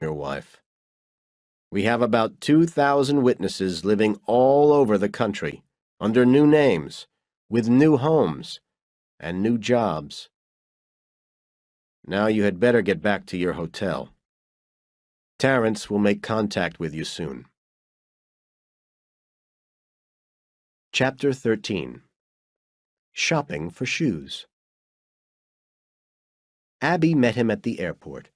your wife. We have about 2,000 witnesses living all over the country, under new names, with new homes, and new jobs. Now you had better get back to your hotel. Terrence will make contact with you soon. Chapter 13. Shopping for Shoes. Abby met him at the airport,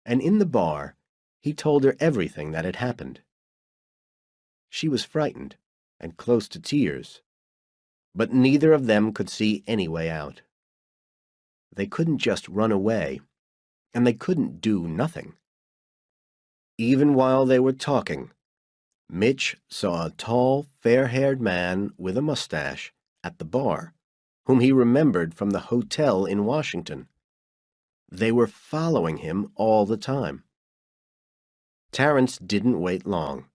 and in the bar, he told her everything that had happened. She was frightened and close to tears, but neither of them could see any way out. They couldn't just run away, and they couldn't do nothing. Even while they were talking, Mitch saw a tall, fair-haired man with a mustache at the bar, whom he remembered from the hotel in Washington. They were following him all the time. Terrence didn't wait long.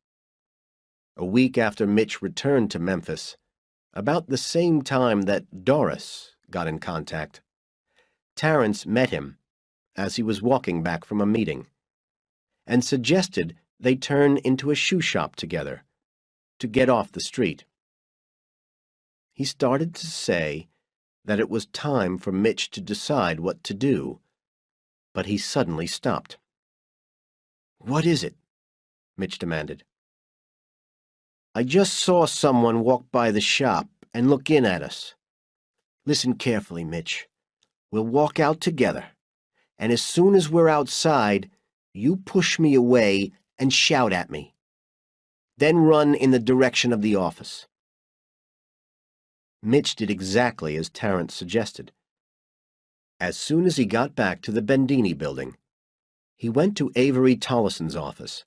A week after Mitch returned to Memphis, about the same time that Doris got in contact, Terrence met him as he was walking back from a meeting and suggested they turn into a shoe shop together to get off the street. He started to say that it was time for Mitch to decide what to do, but he suddenly stopped. "What is it?" Mitch demanded. "I just saw someone walk by the shop and look in at us. Listen carefully, Mitch. We'll walk out together, and as soon as we're outside, you push me away and shout at me. Then run in the direction of the office." Mitch did exactly as Terrence suggested. As soon as he got back to the Bendini building, he went to Avery Tollison's office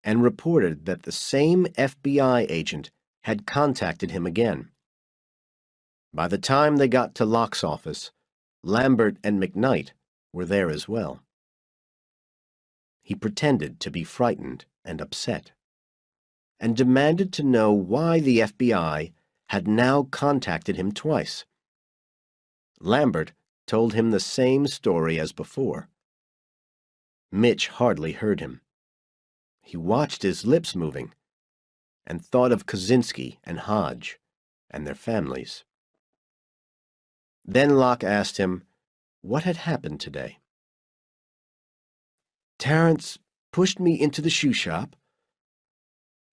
and reported that the same FBI agent had contacted him again. By the time they got to Locke's office, Lambert and McKnight were there as well. He pretended to be frightened and upset, and demanded to know why the FBI had now contacted him twice. Lambert told him the same story as before. Mitch hardly heard him. He watched his lips moving and thought of Kaczynski and Hodge and their families. Then Locke asked him what had happened today. "Terrence pushed me into the shoe shop.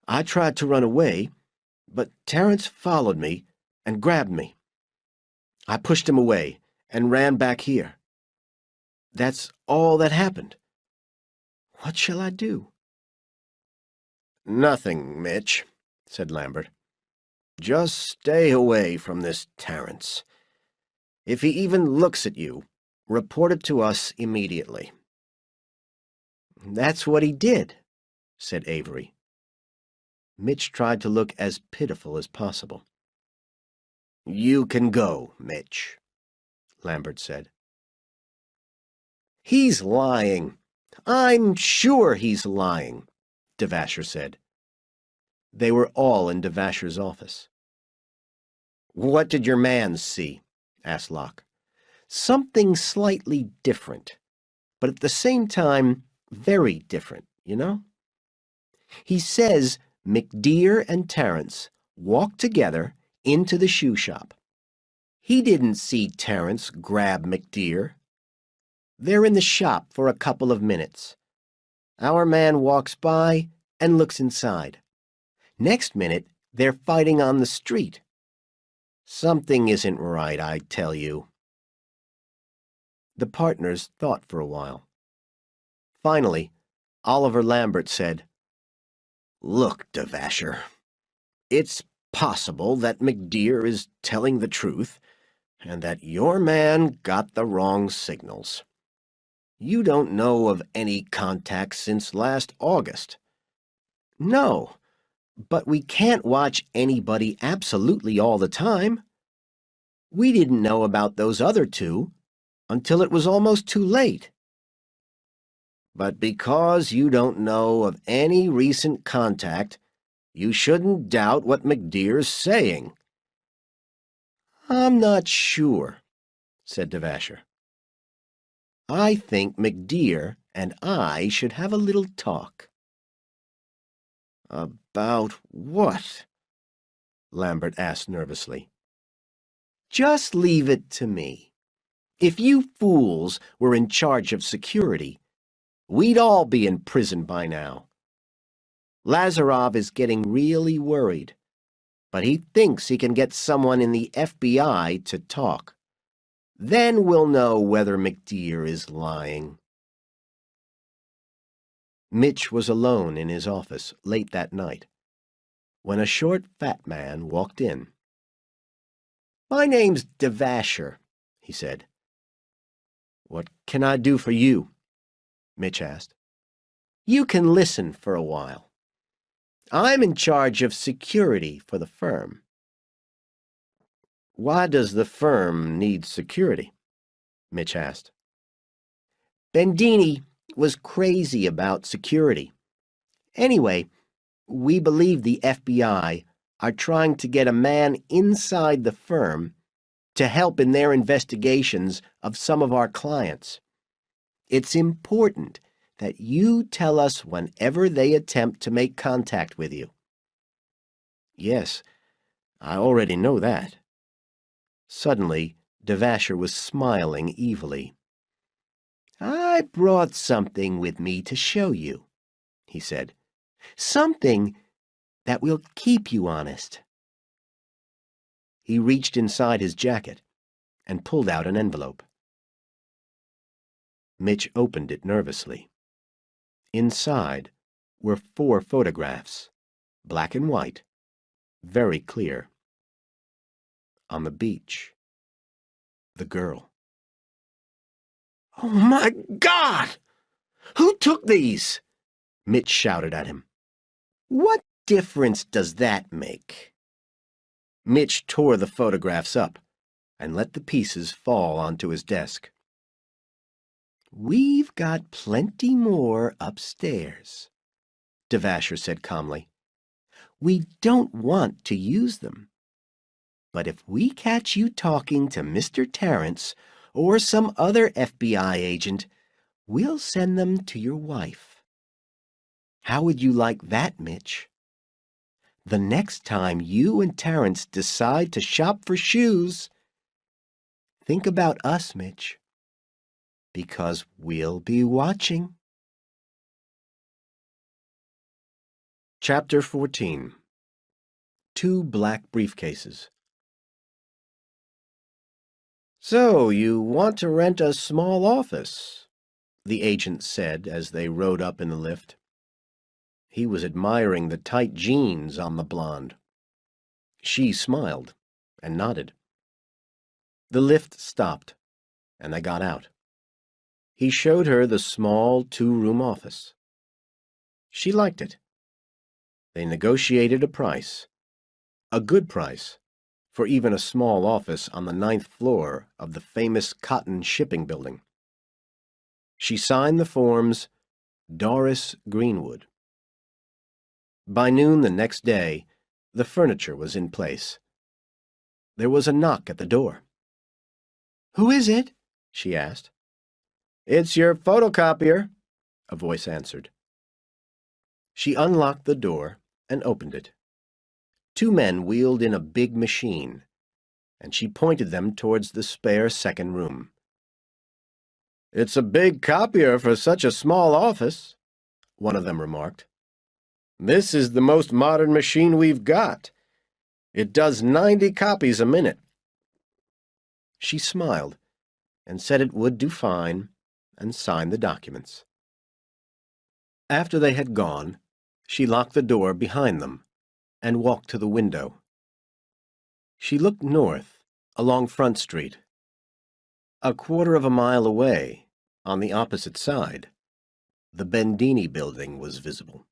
I tried to run away, but Terrence followed me and grabbed me. I pushed him away and ran back here. That's all that happened. What shall I do?" "Nothing, Mitch," said Lambert. "Just stay away from this Terrence. If he even looks at you, report it to us immediately." "That's what he did," said Avery. Mitch tried to look as pitiful as possible. "You can go, Mitch," Lambert said. "He's lying. I'm sure he's lying," Devasher said. They were all in Devasher's office. "What did your man see?" asked Locke. "Something slightly different, but at the same time very different, you know? He says McDear and Terrence walked together into the shoe shop. He didn't see Terrence grab McDear. They're in the shop for a couple of minutes. Our man walks by and looks inside. Next minute, they're fighting on the street. Something isn't right, I tell you." The partners thought for a while. Finally, Oliver Lambert said, "Look, Devasher, it's possible that McDear is telling the truth and that your man got the wrong signals. You don't know of any contact since last August." "No, but we can't watch anybody absolutely all the time. We didn't know about those other two until it was almost too late." "But because you don't know of any recent contact, you shouldn't doubt what McDear's saying." "I'm not sure," said Devasher. "I think McDear and I should have a little talk." "About what?" Lambert asked nervously. "Just leave it to me. If you fools were in charge of security, we'd all be in prison by now. Lazarov is getting really worried, but he thinks he can get someone in the FBI to talk. Then we'll know whether McDear is lying." Mitch was alone in his office late that night when a short, fat man walked in. "My name's Devasher," he said. "What can I do for you?" Mitch asked. "You can listen for a while. I'm in charge of security for the firm." "Why does the firm need security?" Mitch asked. "Bendini was crazy about security. Anyway, we believe the FBI are trying to get a man inside the firm to help in their investigations of some of our clients. It's important that you tell us whenever they attempt to make contact with you." "Yes, I already know that." Suddenly, Devasher was smiling evilly. "I brought something with me to show you," he said. "Something that will keep you honest." He reached inside his jacket and pulled out an envelope. Mitch opened it nervously. Inside were 4 photographs, black and white, very clear. On the beach, the girl. "Oh, my God! Who took these?" Mitch shouted at him. "What difference does that make?" Mitch tore the photographs up and let the pieces fall onto his desk. "We've got plenty more upstairs," Devasher said calmly. "We don't want to use them. But if we catch you talking to Mr. Terrence or some other FBI agent, we'll send them to your wife. How would you like that, Mitch? The next time you and Terrence decide to shop for shoes, think about us, Mitch, because we'll be watching." Chapter 14. 2 Black Briefcases. "So, you want to rent a small office?" the agent said as they rode up in the lift. He was admiring the tight jeans on the blonde. She smiled and nodded. The lift stopped, and they got out. He showed her the small 2-room office. She liked it. They negotiated a price, a good price, for even a small office on the 9th floor of the famous cotton shipping building. She signed the forms Doris Greenwood. By noon the next day, the furniture was in place. There was a knock at the door. "Who is it?" she asked. "It's your photocopier," a voice answered. She unlocked the door and opened it. 2 men wheeled in a big machine, and she pointed them towards the spare second room. "It's a big copier for such a small office," one of them remarked. "This is the most modern machine we've got. It does 90 copies a minute." She smiled and said it would do fine and signed the documents. After they had gone, she locked the door behind them and walked to the window. She looked north, along Front Street. A quarter of a mile away, on the opposite side, the Bendini building was visible.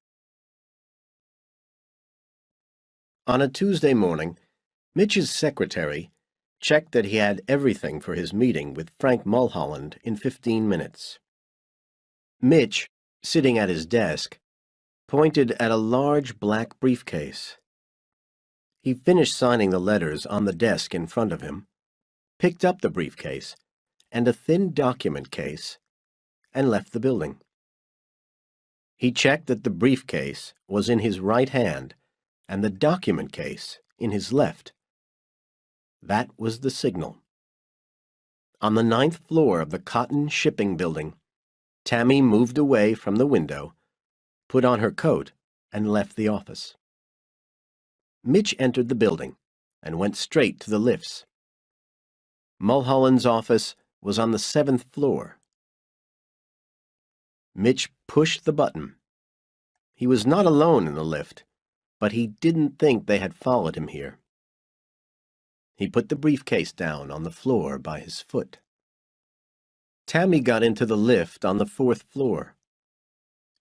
On a Tuesday morning, Mitch's secretary checked that he had everything for his meeting with Frank Mulholland in 15 minutes. Mitch, sitting at his desk, pointed at a large black briefcase. He finished signing the letters on the desk in front of him, picked up the briefcase and a thin document case, and left the building. He checked that the briefcase was in his right hand and the document case in his left. That was the signal. On the 9th floor of the Cotton Shipping Building, Tammy moved away from the window, put on her coat, and left the office. Mitch entered the building and went straight to the lifts. Mulholland's office was on the 7th floor. Mitch pushed the button. He was not alone in the lift, but he didn't think they had followed him here. He put the briefcase down on the floor by his foot. Tammy got into the lift on the 4th floor.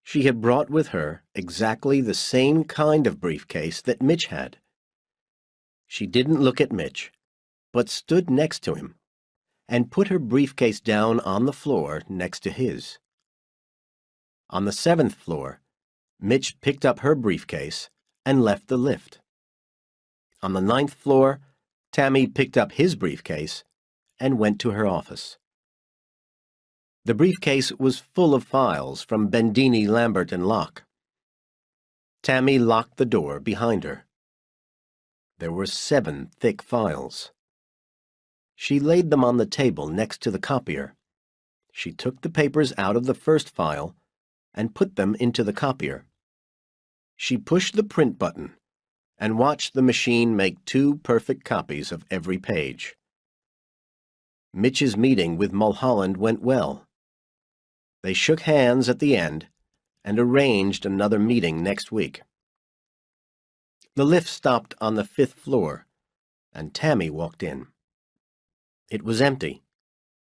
She had brought with her exactly the same kind of briefcase that Mitch had. She didn't look at Mitch, but stood next to him and put her briefcase down on the floor next to his. On the 7th floor, Mitch picked up her briefcase and left the lift. On the 9th floor, Tammy picked up his briefcase and went to her office. The briefcase was full of files from Bendini, Lambert, and Locke. Tammy locked the door behind her. There were 7 thick files. She laid them on the table next to the copier. She took the papers out of the first file and put them into the copier. She pushed the print button and watched the machine make 2 perfect copies of every page. Mitch's meeting with Mulholland went well. They shook hands at the end and arranged another meeting next week. The lift stopped on the 5th floor, and Tammy walked in. It was empty,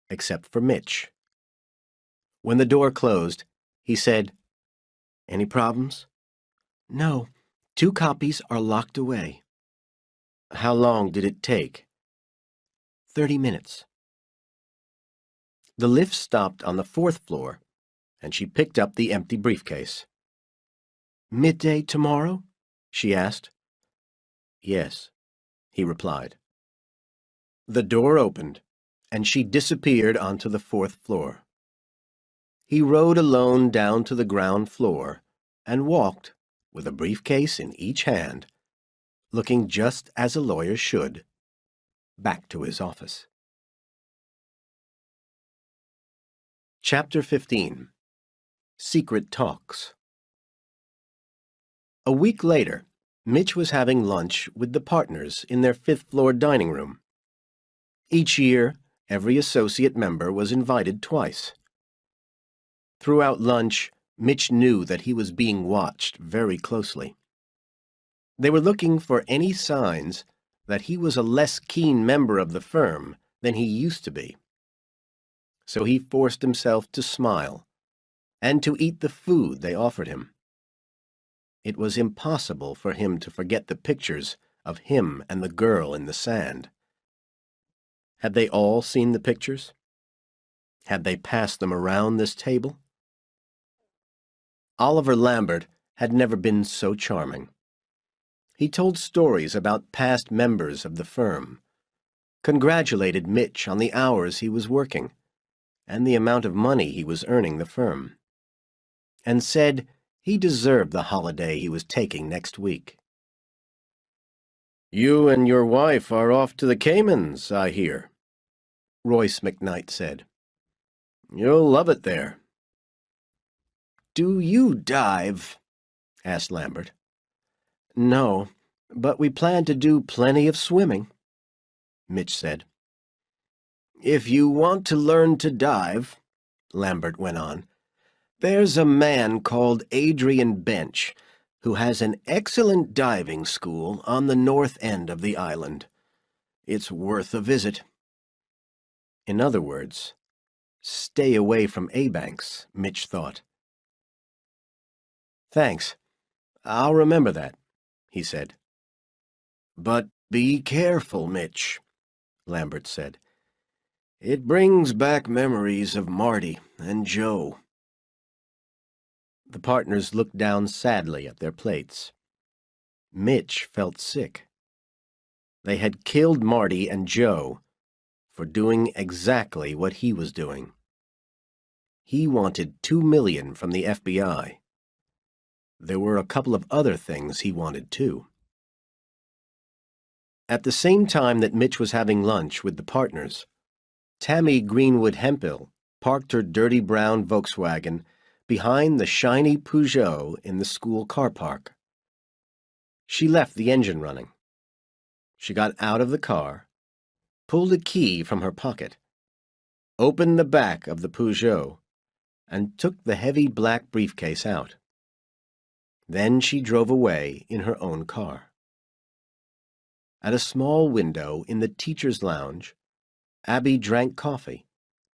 except for Mitch. When the door closed, he said, "Any problems?" "No, 2 copies are locked away." "How long did it take?" 30 minutes. The lift stopped on the 4th floor, and she picked up the empty briefcase. "Midday tomorrow?" she asked. "Yes," he replied. The door opened, and she disappeared onto the 4th floor. He rode alone down to the ground floor and walked, with a briefcase in each hand, looking just as a lawyer should, back to his office. Chapter 15. Secret Talks. A week later, Mitch was having lunch with the partners in their 5th-floor dining room. Each year, every associate member was invited twice. Throughout lunch, Mitch knew that he was being watched very closely. They were looking for any signs that he was a less keen member of the firm than he used to be. So he forced himself to smile and to eat the food they offered him. It was impossible for him to forget the pictures of him and the girl in the sand. Had they all seen the pictures? Had they passed them around this table? Oliver Lambert had never been so charming. He told stories about past members of the firm, congratulated Mitch on the hours he was working and the amount of money he was earning the firm, and said he deserved the holiday he was taking next week. "You and your wife are off to the Caymans, I hear," Royce McKnight said. "You'll love it there." "Do you dive?" asked Lambert. "No, but we plan to do plenty of swimming," Mitch said. "If you want to learn to dive," Lambert went on, "there's a man called Adrian Bench who has an excellent diving school on the north end of the island. It's worth a visit." In other words, stay away from A-Banks, Mitch thought. "Thanks. I'll remember that," he said. "But be careful, Mitch," Lambert said. "It brings back memories of Marty and Joe." The partners looked down sadly at their plates. Mitch felt sick. They had killed Marty and Joe for doing exactly what he was doing. He wanted $2 million from the FBI, there were a couple of other things he wanted too. At the same time that Mitch was having lunch with the partners, Tammy Greenwood Hemphill parked her dirty brown Volkswagen behind the shiny Peugeot in the school car park. She left the engine running. She got out of the car, pulled a key from her pocket, opened the back of the Peugeot, and took the heavy black briefcase out. Then she drove away in her own car. At a small window in the teacher's lounge, Abby drank coffee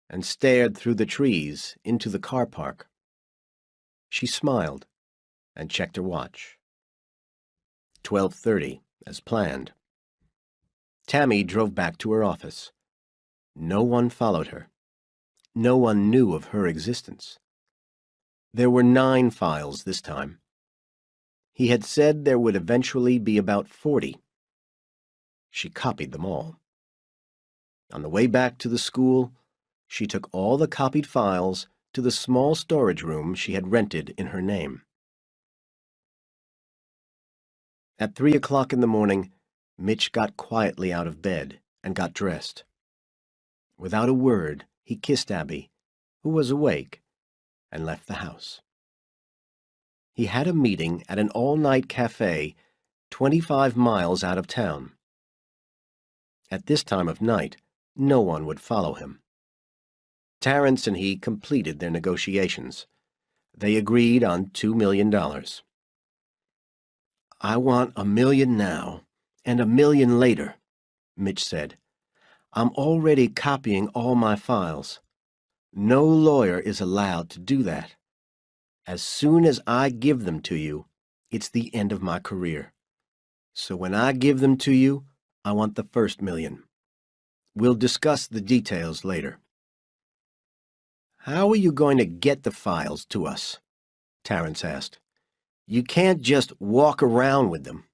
and stared through the trees into the car park. She smiled and checked her watch. 12:30, as planned. Tammy drove back to her office. No one followed her. No one knew of her existence. There were 9 files this time. He had said there would eventually be about 40. She copied them all. On the way back to the school, she took all the copied files to the small storage room she had rented in her name. At 3 o'clock in the morning, Mitch got quietly out of bed and got dressed. Without a word, he kissed Abby, who was awake, and left the house. He had a meeting at an all-night cafe 25 miles out of town. At this time of night, no one would follow him. Terrence and he completed their negotiations. They agreed on $2 million. "I want $1 million now and $1 million later," Mitch said. "I'm already copying all my files. No lawyer is allowed to do that. As soon as I give them to you, it's the end of my career. So when I give them to you, I want the first $1 million. We'll discuss the details later." "How are you going to get the files to us?" Terrence asked. "You can't just walk around with them."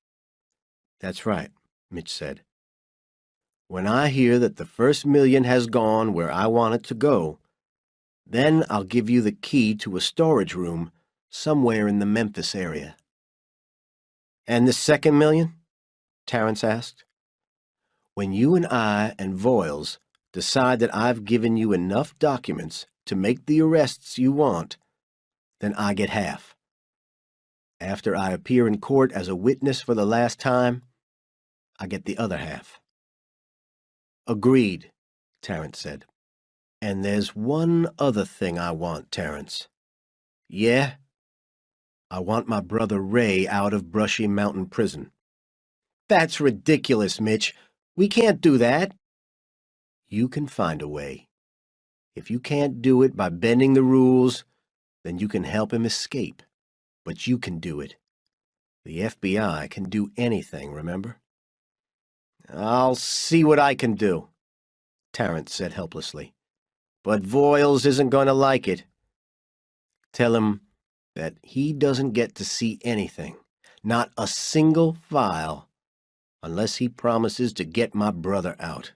"That's right," Mitch said. "When I hear that the first $1 million has gone where I want it to go, then I'll give you the key to a storage room somewhere in the Memphis area." "And the second $1 million?" Terrence asked. "When you and I and Voiles decide that I've given you enough documents to make the arrests you want, then I get half. After I appear in court as a witness for the last time, I get the other half." "Agreed," Terrence said. "And there's one other thing I want, Terrence." "Yeah?" "I want my brother Ray out of Brushy Mountain Prison." "That's ridiculous, Mitch. We can't do that." "You can find a way. If you can't do it by bending the rules, then you can help him escape. But you can do it. The FBI can do anything, remember?" "I'll see what I can do," Terrence said helplessly. "But Voiles isn't going to like it." "Tell him that he doesn't get to see anything, not a single file, unless he promises to get my brother out.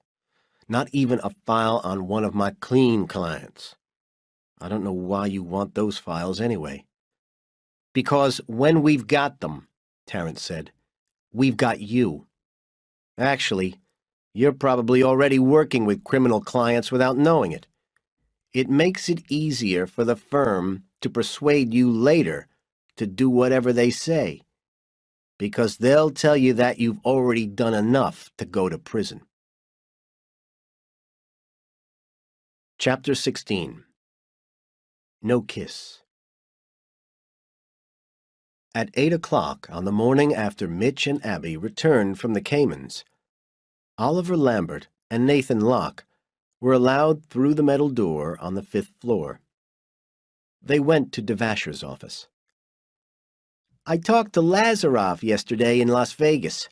Not even a file on one of my clean clients. I don't know why you want those files anyway." "Because when we've got them," Terrence said, "we've got you. Actually, you're probably already working with criminal clients without knowing it. It makes it easier for the firm to persuade you later to do whatever they say, because they'll tell you that you've already done enough to go to prison." Chapter 16. No Kiss. At 8 o'clock on the morning after Mitch and Abby returned from the Caymans, Oliver Lambert and Nathan Locke were allowed through the metal door on the 5th floor. They went to Devasher's office. "I talked to Lazaroff yesterday in Las Vegas.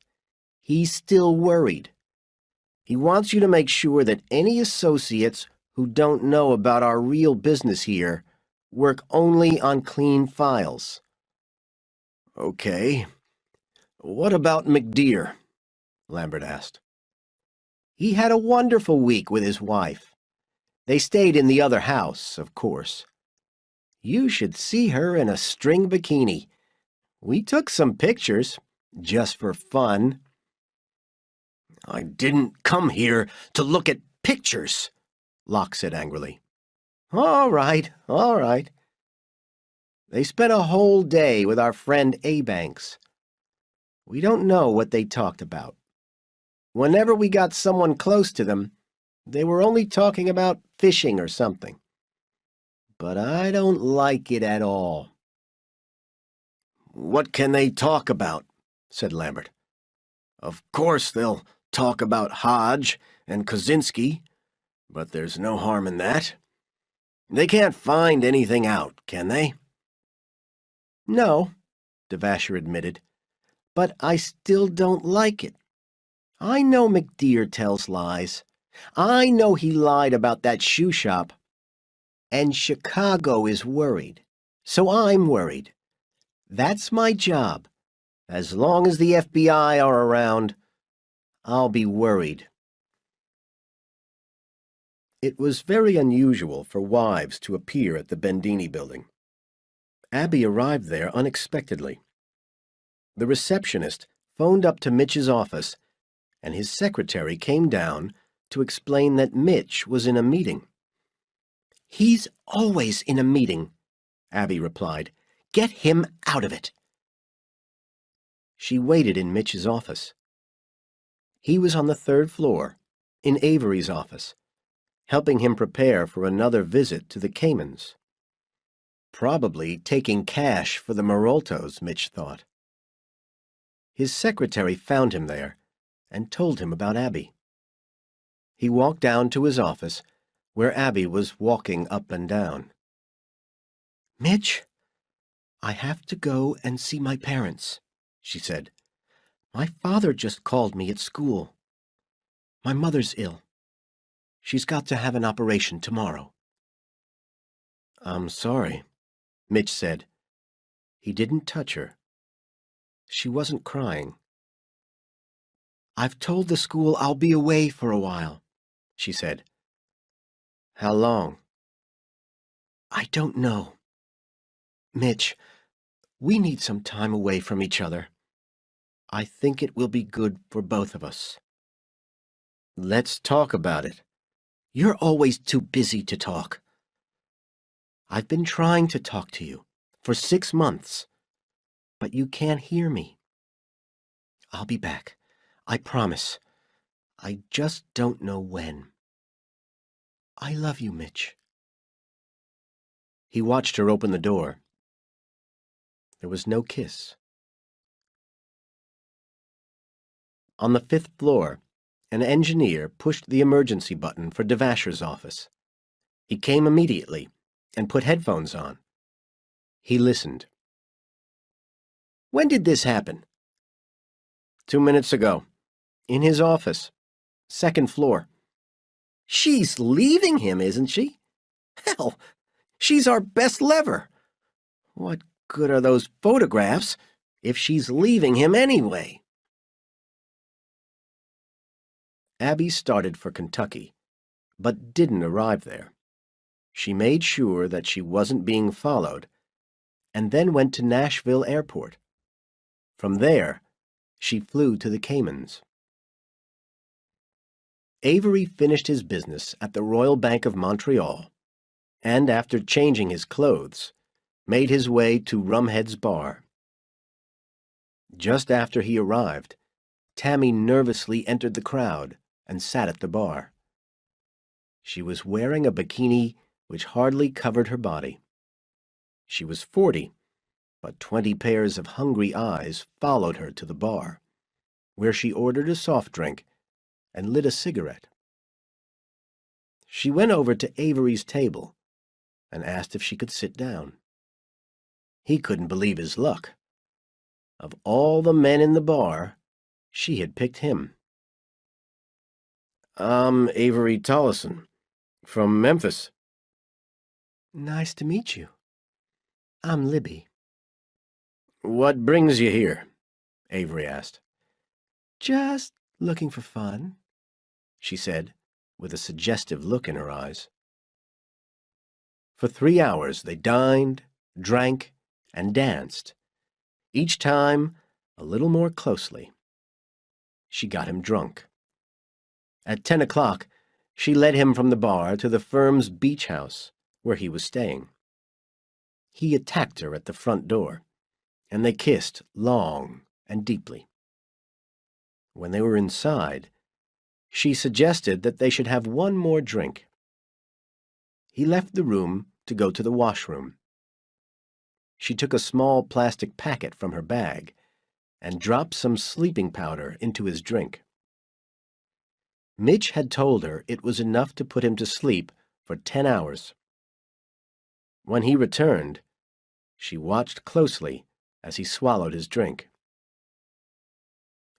He's still worried. He wants you to make sure that any associates who don't know about our real business here work only on clean files." "Okay. What about McDeer?" Lambert asked. "He had a wonderful week with his wife. They stayed in the other house, of course. You should see her in a string bikini. We took some pictures, just for fun. I didn't come here to look at pictures, Locke said angrily. All right, all right. They spent a whole day with our friend A-Banks. We don't know what they talked about. Whenever we got someone close to them, they were only talking about fishing or something. But I don't like it at all. What can they talk about? Said Lambert. Of course they'll talk about Hodge and Kozinski, but there's no harm in that. They can't find anything out, can they? No, Devasher admitted, but I still don't like it. I know McDear tells lies. I know he lied about that shoe shop. And Chicago is worried. So I'm worried. That's my job. As long as the FBI are around, I'll be worried. It was very unusual for wives to appear at the Bendini building. Abby arrived there unexpectedly. The receptionist phoned up to Mitch's office, and his secretary came down to explain that Mitch was in a meeting. He's always in a meeting, Abby replied. Get him out of it. She waited in Mitch's office. He was on the 3rd floor, in Avery's office, helping him prepare for another visit to the Caymans. Probably taking cash for the Maroltos, Mitch thought. His secretary found him there and told him about Abby. He walked down to his office, where Abby was walking up and down. Mitch, I have to go and see my parents, she said. My father just called me at school. My mother's ill. She's got to have an operation tomorrow. I'm sorry, Mitch said. He didn't touch her. She wasn't crying. I've told the school I'll be away for a while, she said. How long? I don't know. Mitch, we need some time away from each other. I think it will be good for both of us. Let's talk about it. You're always too busy to talk. I've been trying to talk to you for 6 months, but you can't hear me. I'll be back. I promise. I just don't know when. I love you, Mitch. He watched her open the door. There was no kiss. On the 5th floor, an engineer pushed the emergency button for Devasher's office. He came immediately and put headphones on. He listened. When did this happen? 2 minutes ago. In his office. 2nd floor. She's leaving him, isn't she? Hell, she's our best lever. What good are those photographs if she's leaving him anyway? Abby started for Kentucky, but didn't arrive there. She made sure that she wasn't being followed, and then went to Nashville Airport. From there, she flew to the Caymans. Avery finished his business at the Royal Bank of Montreal, and after changing his clothes, made his way to Rumhead's bar. Just after he arrived, Tammy nervously entered the crowd and sat at the bar. She was wearing a bikini which hardly covered her body. She was 40, but 20 pairs of hungry eyes followed her to the bar, where she ordered a soft drink and lit a cigarette. She went over to Avery's table and asked if she could sit down. He couldn't believe his luck. Of all the men in the bar, she had picked him. I'm Avery Tollison, from Memphis. Nice to meet you. I'm Libby. What brings you here? Avery asked. Just looking for fun, she said, with a suggestive look in her eyes. For 3 hours they dined, drank, and danced. each time a little more closely. She got him drunk. At 10 o'clock, she led him from the bar to the firm's beach house, where he was staying. He attacked her at the front door, and they kissed long and deeply. When they were inside, she suggested that they should have one more drink. He left the room to go to the washroom. She took a small plastic packet from her bag and dropped some sleeping powder into his drink. Mitch had told her it was enough to put him to sleep for 10 hours. When he returned, she watched closely as he swallowed his drink.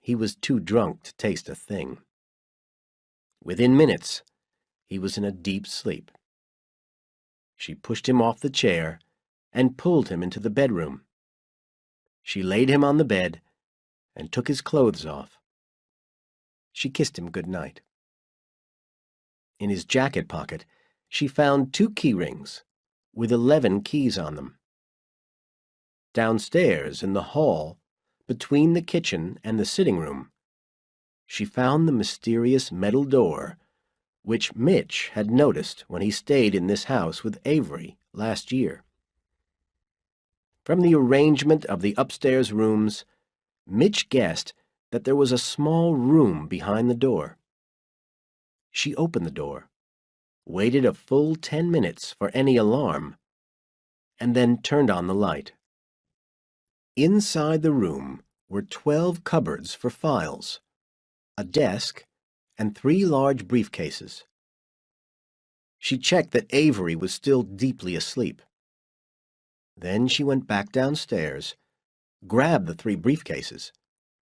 He was too drunk to taste a thing. Within minutes, he was in a deep sleep. She pushed him off the chair and pulled him into the bedroom. She laid him on the bed and took his clothes off. She kissed him good night. In his jacket pocket, she found 2 key rings with 11 keys on them. Downstairs in the hall, between the kitchen and the sitting room, she found the mysterious metal door which Mitch had noticed when he stayed in this house with Avery last year. From the arrangement of the upstairs rooms, Mitch guessed that there was a small room behind the door. She opened the door, waited a full 10 minutes for any alarm, and then turned on the light. Inside the room were 12 cupboards for files, a desk, and 3 large briefcases. She checked that Avery was still deeply asleep. Then she went back downstairs, grabbed the 3 briefcases,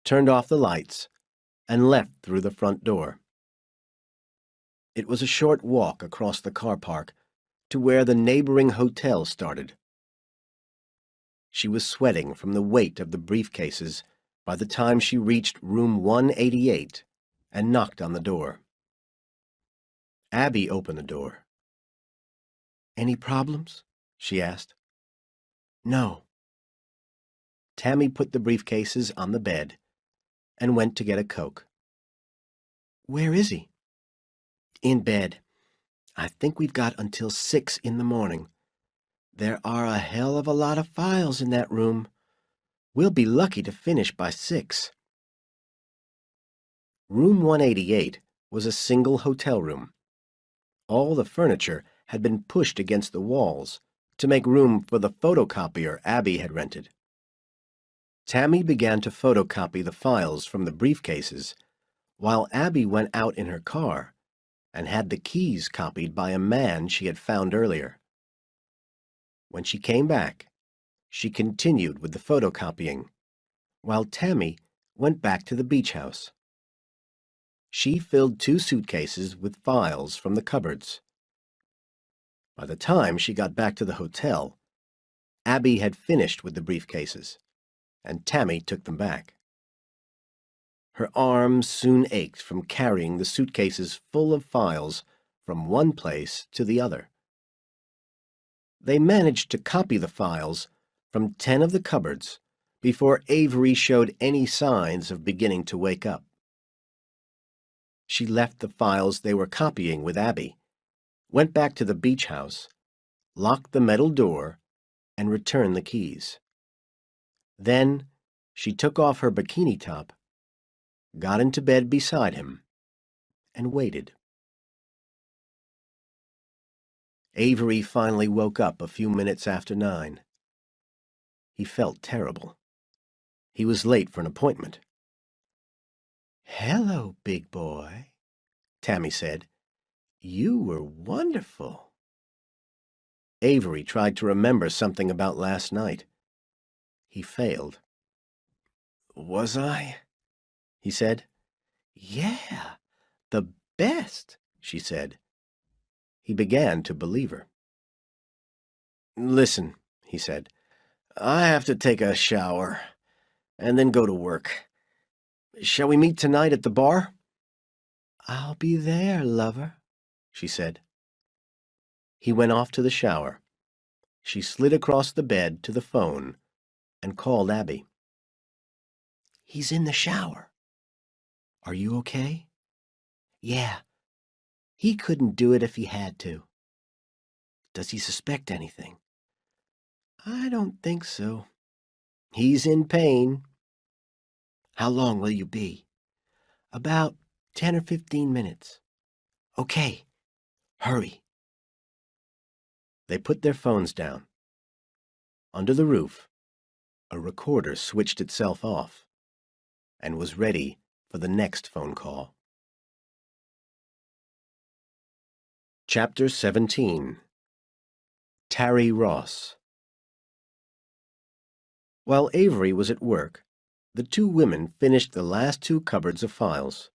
turned off the lights, and left through the front door. It was a short walk across the car park to where the neighboring hotel started. She was sweating from the weight of the briefcases by the time she reached room 188 and knocked on the door. Abby opened the door. "Any problems?" she asked. "No." Tammy put the briefcases on the bed and went to get a Coke. "Where is he?" "In bed. I think we've got until 6 in the morning. There are a hell of a lot of files in that room. We'll be lucky to finish by 6. Room 188 was a single hotel room. All the furniture had been pushed against the walls to make room for the photocopier Abby had rented. Tammy began to photocopy the files from the briefcases while Abby went out in her car and had the keys copied by a man she had found earlier. When she came back, she continued with the photocopying, while Tammy went back to the beach house. She filled 2 suitcases with files from the cupboards. By the time she got back to the hotel, Abby had finished with the briefcases, and Tammy took them back. Her arms soon ached from carrying the suitcases full of files from one place to the other. They managed to copy the files from 10 of the cupboards before Avery showed any signs of beginning to wake up. She left the files they were copying with Abby, went back to the beach house, locked the metal door, and returned the keys. Then she took off her bikini top, got into bed beside him, and waited. Avery finally woke up a few minutes after 9. He felt terrible. He was late for an appointment. "Hello, big boy," Tammy said. "You were wonderful." Avery tried to remember something about last night. He failed. "Was I?" he said. "Yeah, the best," she said. He began to believe her. "Listen," he said, "I have to take a shower and then go to work. Shall we meet tonight at the bar?" "I'll be there, lover," she said. He went off to the shower. She slid across the bed to the phone, and called Abby. "He's in the shower. Are you okay?" "Yeah. He couldn't do it if he had to." "Does he suspect anything?" "I don't think so. He's in pain." "How long will you be?" "About 10 or 15 minutes." "Okay. Hurry." They put their phones down. Under the roof, a recorder switched itself off and was ready for the next phone call. Chapter 17. Tarry Ross. While Avery was at work, the two women finished the last two cupboards of files.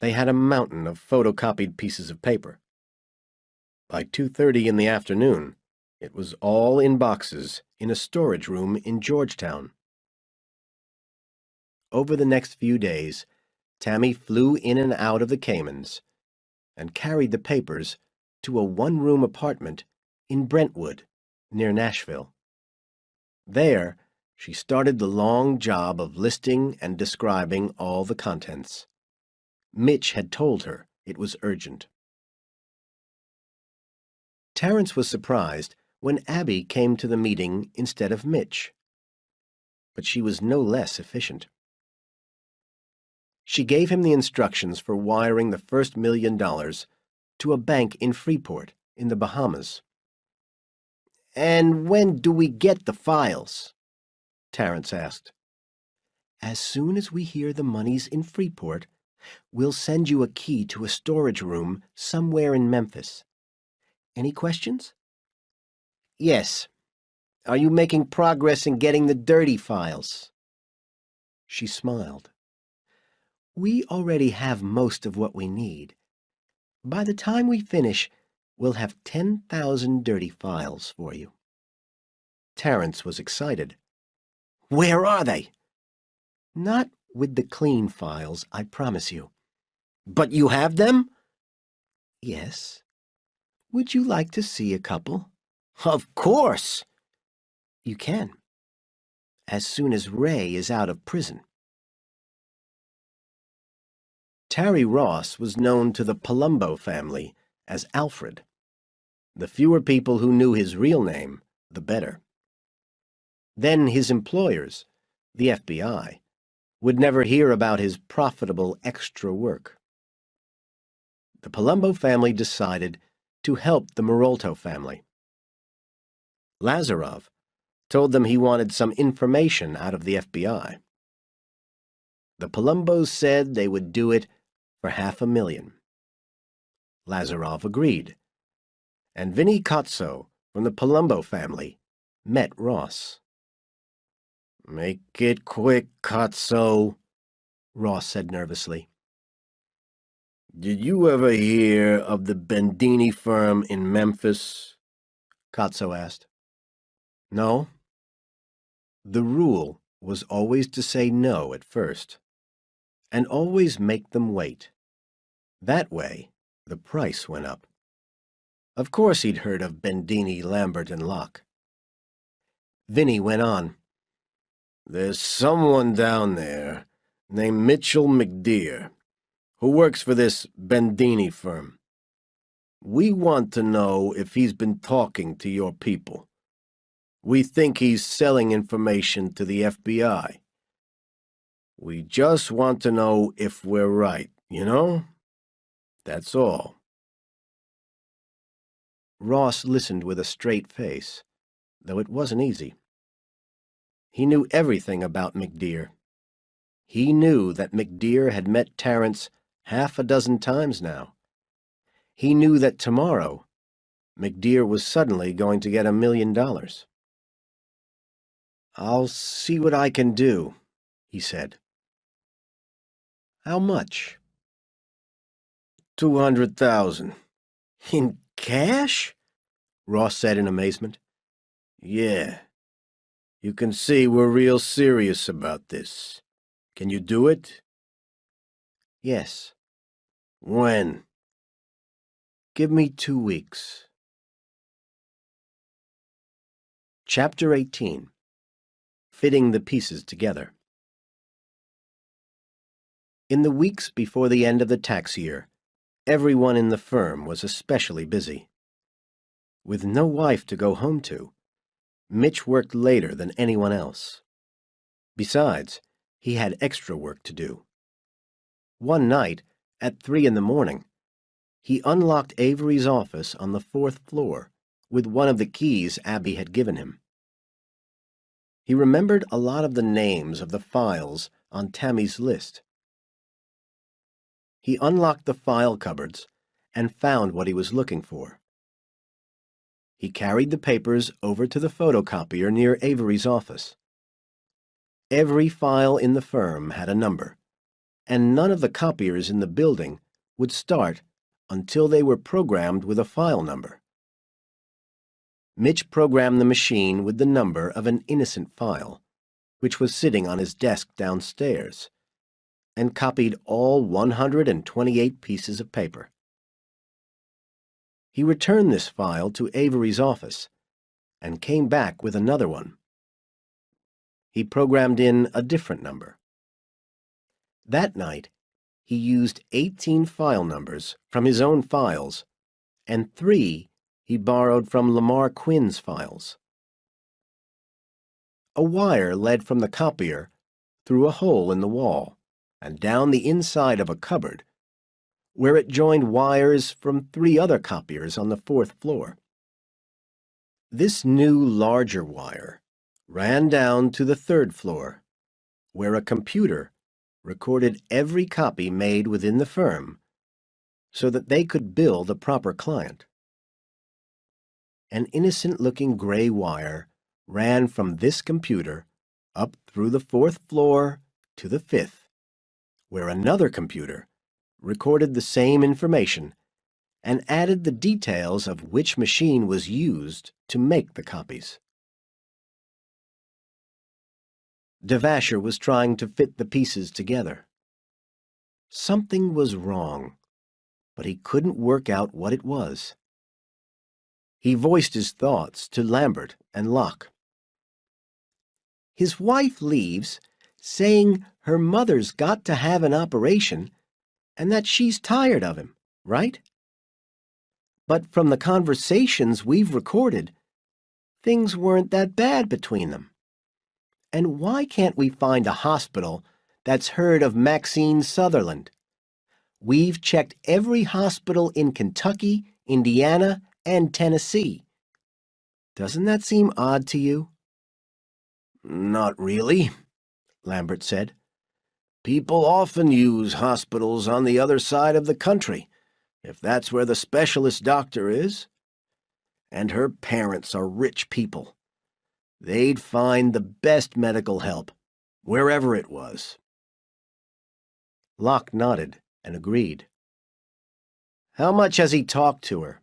They had a mountain of photocopied pieces of paper. By 2:30 in the afternoon, it was all in boxes in a storage room in Georgetown. Over the next few days, Tammy flew in and out of the Caymans and carried the papers to a one-room apartment in Brentwood, near Nashville. There, she started the long job of listing and describing all the contents. Mitch had told her it was urgent. Terence was surprised when Abby came to the meeting instead of Mitch. But she was no less efficient. She gave him the instructions for wiring the first $1 million to a bank in Freeport, in the Bahamas. "And when do we get the files?" Terence asked. "As soon as we hear the money's in Freeport, we'll send you a key to a storage room somewhere in Memphis. Any questions?" "Yes. Are you making progress in getting the dirty files?" She smiled. "We already have most of what we need. By the time we finish, we'll have 10,000 dirty files for you." Terence was excited. "Where are they?" "Not with the clean files, I promise you." "But you have them?" "Yes. Would you like to see a couple?" "Of course." "You can. As soon as Ray is out of prison." Tarry Ross was known to the Palumbo family as Alfred. The fewer people who knew his real name, the better. Then his employers, the FBI, would never hear about his profitable extra work. The Palumbo family decided to help the Marolto family. Lazarov told them he wanted some information out of the FBI. The Palumbos said they would do it for $500,000. Lazarov agreed, and Vinnie Kotso from the Palumbo family met Ross. "Make it quick, Kotso," Ross said nervously. "Did you ever hear of the Bendini firm in Memphis?" Kotso asked. "No." The rule was always to say no at first, and always make them wait. That way, the price went up. Of course he'd heard of Bendini, Lambert, and Locke. Vinnie went on. "There's someone down there named Mitchell McDear who works for this Bendini firm. We want to know if he's been talking to your people. We think he's selling information to the FBI. We just want to know if we're right, you know? That's all." Ross listened with a straight face, though it wasn't easy. He knew everything about McDear. He knew that McDear had met Terence 6 times now. He knew that tomorrow, McDear was suddenly going to get $1 million. "I'll see what I can do," he said. "How much?" "200,000. "In cash?" Ross said in amazement. "Yeah. You can see we're real serious about this. Can you do it?" "Yes." "When?" "Give me 2 weeks." Chapter 18. fitting the pieces together. In the weeks before the end of the tax year, everyone in the firm was especially busy. With no wife to go home to, Mitch worked later than anyone else. Besides, he had extra work to do. One night, at 3 a.m, he unlocked Avery's office on the 4th floor with one of the keys Abby had given him. He remembered a lot of the names of the files on Tammy's list. He unlocked the file cupboards and found what he was looking for. He carried the papers over to the photocopier near Avery's office. Every file in the firm had a number, and none of the copiers in the building would start until they were programmed with a file number. Mitch programmed the machine with the number of an innocent file, which was sitting on his desk downstairs, and copied all 128 pieces of paper. He returned this file to Avery's office and came back with another one. He programmed in a different number. That night, he used 18 file numbers from his own files, and 3 he borrowed from Lamar Quinn's files. A wire led from the copier through a hole in the wall and down the inside of a cupboard, where it joined wires from 3 other copiers on the 4th floor. This new, larger wire ran down to the 3rd floor, where a computer recorded every copy made within the firm so that they could bill the proper client. An innocent-looking gray wire ran from this computer up through the 4th floor to the 5th, where another computer recorded the same information and added the details of which machine was used to make the copies. Devasher was trying to fit the pieces together. Something was wrong, but he couldn't work out what it was. He voiced his thoughts to Lambert and Locke. His wife leaves, saying her mother's got to have an operation and that she's tired of him, right? But from the conversations we've recorded, things weren't that bad between them. And why can't we find a hospital that's heard of Maxine Sutherland? We've checked every hospital in Kentucky, Indiana, and Tennessee. Doesn't that seem odd to you? Not really, Lambert said. People often use hospitals on the other side of the country, if that's where the specialist doctor is. And her parents are rich people. They'd find the best medical help, wherever it was. Locke nodded and agreed. How much has he talked to her?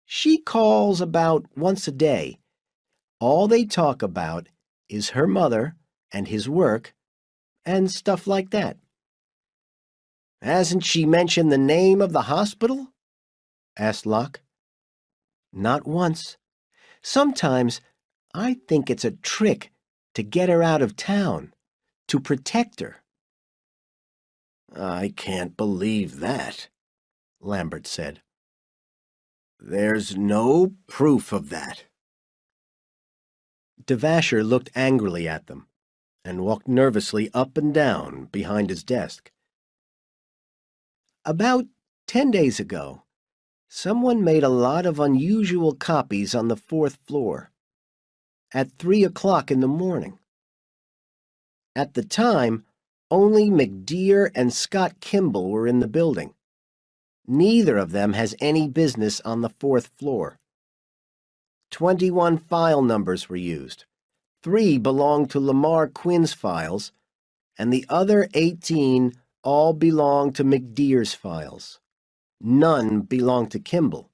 She calls about once a day. All they talk about is her mother and his work and stuff like that. Hasn't she mentioned the name of the hospital? Asked Locke. Not once. Sometimes I think it's a trick to get her out of town, to protect her. I can't believe that, Lambert said. There's no proof of that. Devasher looked angrily at them and walked nervously up and down behind his desk. About 10 days ago, someone made a lot of unusual copies on the 4th floor at 3 o'clock in the morning. At the time, only McDear and Scott Kimball were in the building. Neither of them has any business on the 4th floor. 21 file numbers were used. 3 belonged to Lamar Quinn's files, and the other 18 all belonged to McDear's files. None belonged to Kimball.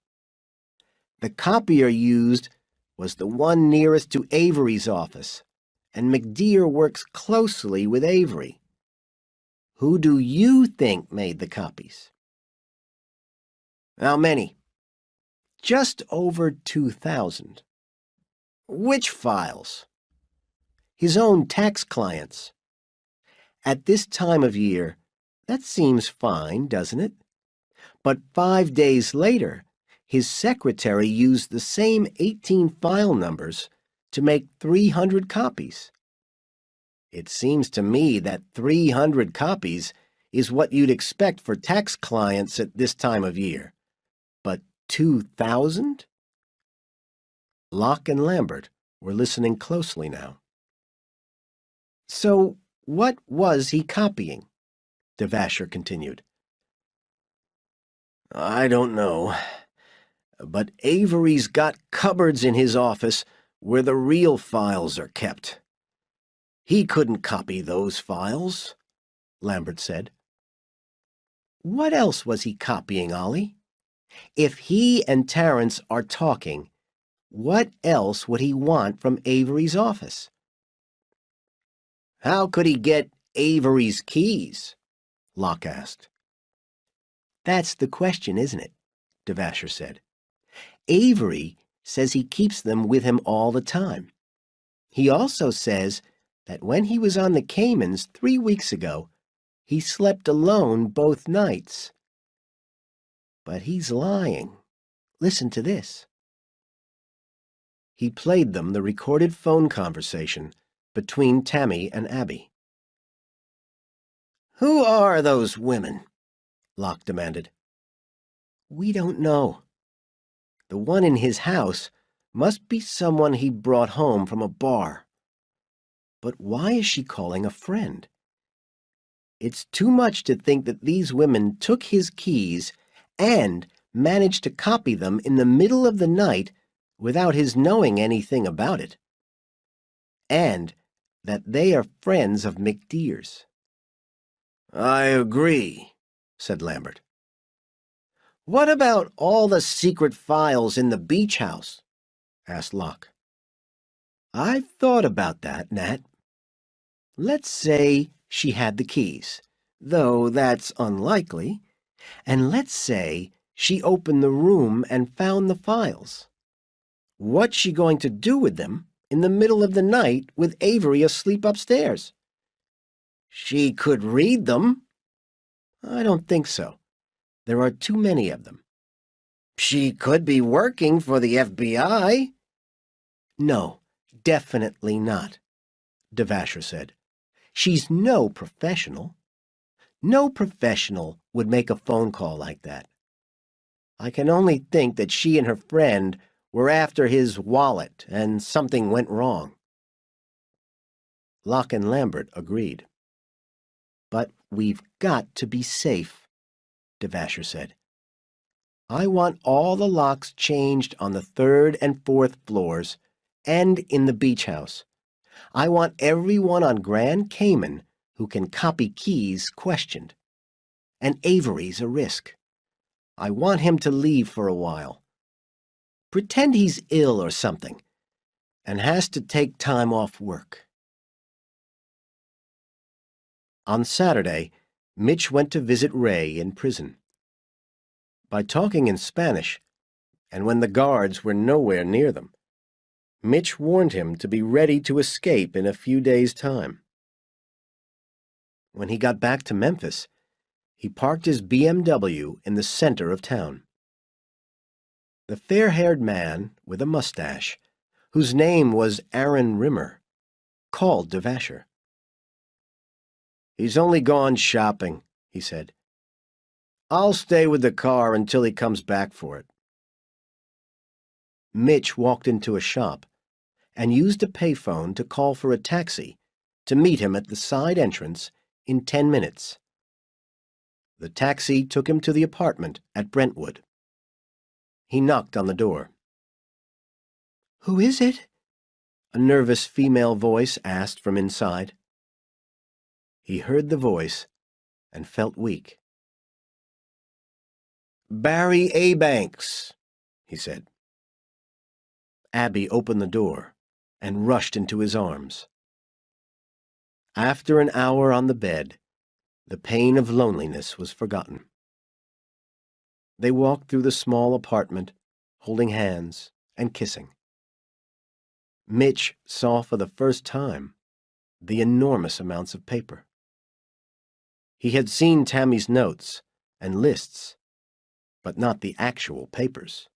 The copier used was the one nearest to Avery's office, and McDear works closely with Avery. Who do you think made the copies? How many? Just over 2,000. Which files? his own tax clients. At this time of year, that seems fine, doesn't it? But 5 days later, his secretary used the same 18 file numbers to make 300 copies. It seems to me that 300 copies is what you'd expect for tax clients at this time of year. But 2,000? Locke and Lambert were listening closely now. So, what was he copying? Devasher continued. I don't know, but Avery's got cupboards in his office where the real files are kept. He couldn't copy those files, Lambert said. What else was he copying, Ollie? If he and Terence are talking, what else would he want from Avery's office? How could he get Avery's keys? Locke asked. That's the question, isn't it? Devasher said. Avery says he keeps them with him all the time. He also says that when he was on the Caymans 3 weeks ago, he slept alone both nights. But he's lying. Listen to this. He played them the recorded phone conversation between Tammy and Abby. Who are those women? Locke demanded. We don't know. The one in his house must be someone he brought home from a bar. But why is she calling a friend? It's too much to think that these women took his keys and managed to copy them in the middle of the night without his knowing anything about it. And that they are friends of McDear's. I agree, said Lambert. What about all the secret files in the beach house? Asked Locke. I've thought about that, Nat. Let's say she had the keys, though that's unlikely, and let's say she opened the room and found the files. What's she going to do with them in the middle of the night with Avery asleep upstairs? She could read them. I don't think so. There are too many of them. She could be working for the FBI. No, definitely not, Devasher said. She's no professional. No professional would make a phone call like that. I can only think that she and her friend were after his wallet and something went wrong. Locke and Lambert agreed. But we've got to be safe, Devasher said. I want all the locks changed on the 3rd and 4th floors and in the beach house. I want everyone on Grand Cayman who can copy keys questioned. And Avery's a risk. I want him to leave for a while. Pretend he's ill or something and has to take time off work. On Saturday, Mitch went to visit Ray in prison. By talking in Spanish, and when the guards were nowhere near them, Mitch warned him to be ready to escape in a few days' time. When he got back to Memphis, he parked his BMW in the center of town. The fair-haired man with a mustache, whose name was Aaron Rimmer, called Devasher. He's only gone shopping, he said. I'll stay with the car until he comes back for it. Mitch walked into a shop and used a payphone to call for a taxi to meet him at the side entrance in 10 minutes. The taxi took him to the apartment at Brentwood. He knocked on the door. Who is it? A nervous female voice asked from inside. He heard the voice and felt weak. Barry A. Banks, he said. Abby opened the door and rushed into his arms. After an hour on the bed, the pain of loneliness was forgotten. They walked through the small apartment, holding hands and kissing. Mitch saw for the first time the enormous amounts of paper. He had seen Tammy's notes and lists, but not the actual papers.